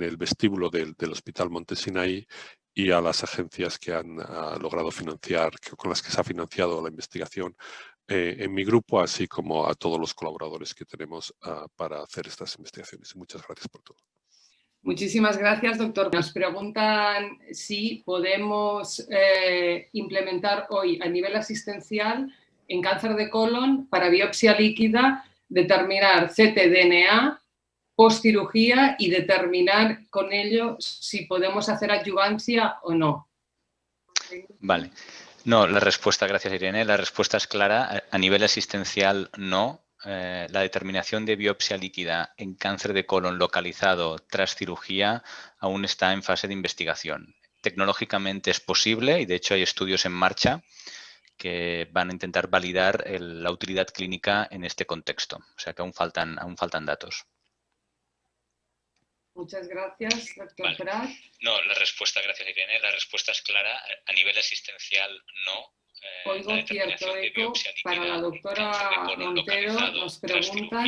S4: el vestíbulo del Hospital Monte Sinaí y a las agencias que han logrado financiar, con las que se ha financiado la investigación en mi grupo, así como a todos los colaboradores que tenemos para hacer estas investigaciones. Muchas gracias por todo.
S1: Muchísimas gracias, doctor. Nos preguntan si podemos implementar hoy a nivel asistencial en cáncer de colon para biopsia líquida, determinar ctDNA post-cirugía y determinar con ello si podemos hacer adyuvancia o no.
S2: Vale. No, la respuesta, gracias Irene, la respuesta es clara. A nivel asistencial, no. La determinación de biopsia líquida en cáncer de colon localizado tras cirugía aún está en fase de investigación. Tecnológicamente es posible y de hecho hay estudios en marcha que van a intentar validar la utilidad clínica en este contexto. O sea que aún faltan datos.
S1: Muchas gracias, doctor Prat.
S2: No, la respuesta, gracias Irene, la respuesta es clara. A nivel asistencial, no.
S1: Oigo cierto eco. Para la doctora Montero nos preguntan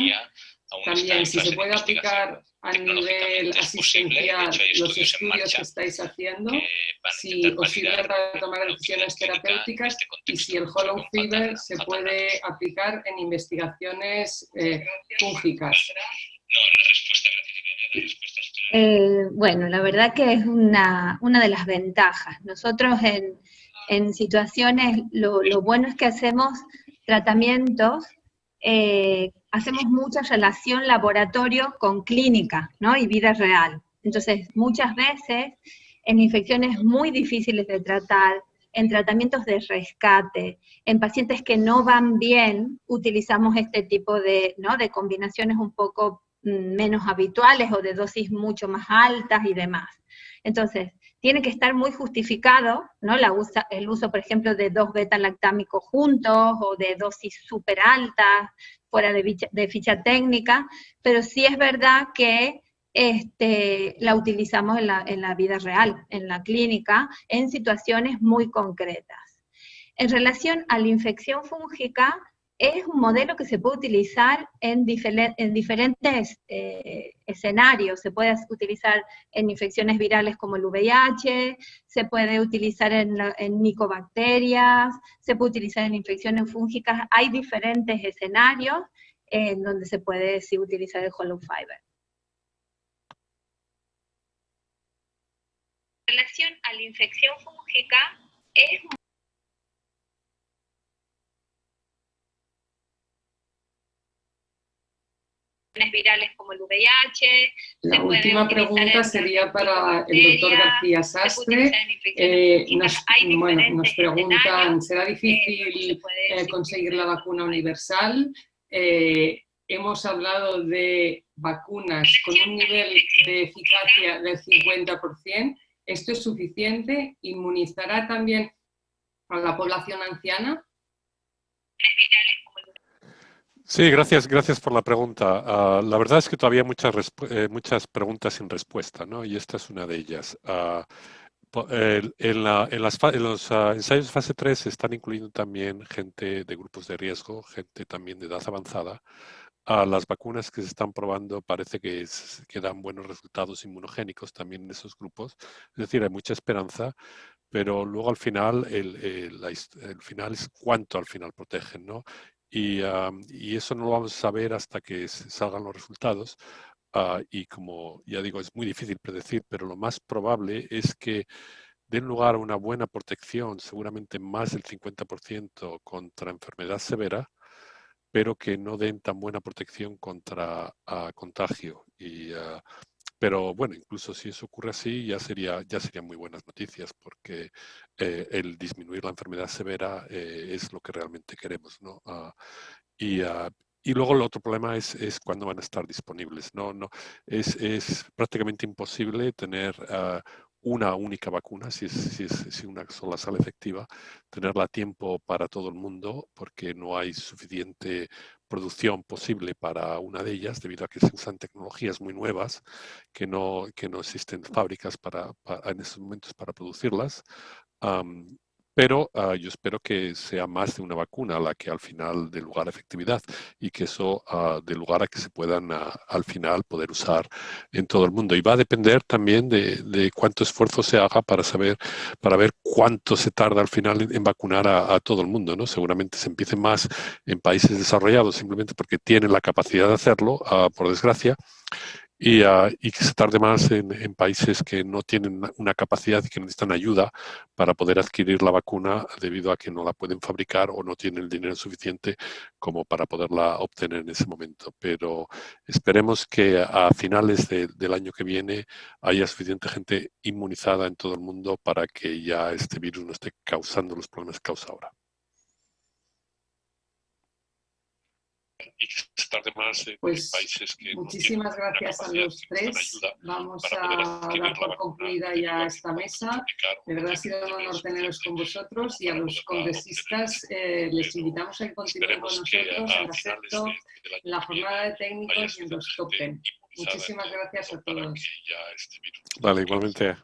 S1: también si se puede aplicar a nivel asistencial los estudios que estáis haciendo, si os sirve para tomar decisiones terapéuticas y si el hollow fiber se puede aplicar en investigaciones fúngicas.
S3: Bueno, la verdad que es una de las ventajas. Nosotros en situaciones, lo bueno es que hacemos tratamientos, hacemos mucha relación laboratorio con clínica, ¿no? Y vida real. Entonces, muchas veces en infecciones muy difíciles de tratar, en tratamientos de rescate, en pacientes que no van bien, utilizamos este tipo de combinaciones un poco menos habituales o de dosis mucho más altas y demás. Entonces, tiene que estar muy justificado, ¿no? El uso, por ejemplo, de 2 beta-lactámicos juntos o de dosis súper altas, fuera de ficha técnica, pero sí es verdad que la utilizamos en la vida real, en la clínica, en situaciones muy concretas. En relación a la infección fúngica, es un modelo que se puede utilizar en diferentes escenarios. Se puede utilizar en infecciones virales como el VIH, se puede utilizar en micobacterias, se puede utilizar en infecciones fúngicas. Hay diferentes escenarios en donde se puede sí, utilizar el hollow fiber. En relación a la infección fúngica, es virales como el VIH.
S1: La última pregunta sería para el doctor García Sastre. Nos preguntan, ¿será difícil conseguir la vacuna universal? Hemos hablado de vacunas con un nivel de eficacia del 50%. ¿Esto es suficiente? ¿Inmunizará también a la población anciana?
S4: Sí, gracias por la pregunta. La verdad es que todavía hay muchas preguntas sin respuesta, ¿no? Y esta es una de ellas. En los ensayos de fase 3 se están incluyendo también gente de grupos de riesgo, gente también de edad avanzada, las vacunas que se están probando parece que dan buenos resultados inmunogénicos también en esos grupos. Es decir, hay mucha esperanza, pero luego al final, el final es cuánto al final protegen, ¿no? Y eso no lo vamos a saber hasta que salgan los resultados. Y como ya digo, es muy difícil predecir, pero lo más probable es que den lugar a una buena protección, seguramente más del 50% contra enfermedad severa, pero que no den tan buena protección contra contagio. Pero bueno, incluso si eso ocurre así, ya serían muy buenas noticias, porque el disminuir la enfermedad severa es lo que realmente queremos, ¿no? Y luego el otro problema es cuándo van a estar disponibles. Es prácticamente imposible tener una única vacuna, si una sola sale efectiva, tenerla a tiempo para todo el mundo, porque no hay suficiente producción posible para una de ellas, debido a que se usan tecnologías muy nuevas que no existen fábricas en estos momentos para producirlas. Pero yo espero que sea más de una vacuna la que al final dé lugar a efectividad, y que eso dé lugar a que se puedan al final poder usar en todo el mundo. Y va a depender también de cuánto esfuerzo se haga para ver cuánto se tarda al final en vacunar a todo el mundo, ¿no? Seguramente se empiece más en países desarrollados, simplemente porque tienen la capacidad de hacerlo, por desgracia. Y que se tarde más en países que no tienen una capacidad y que necesitan ayuda para poder adquirir la vacuna, debido a que no la pueden fabricar o no tienen el dinero suficiente como para poderla obtener en ese momento. Pero esperemos que a finales del año que viene haya suficiente gente inmunizada en todo el mundo para que ya este virus no esté causando los problemas que causa ahora.
S1: Pues muchísimas gracias a los tres. Vamos a dar por concluida ya esta mesa. De verdad ha sido un honor teneros con vosotros, y a los congresistas les invitamos a que continúen con nosotros en la SEPTO, en la jornada de técnicos y en los Top 10. Muchísimas gracias a todos.
S4: Vale, igualmente.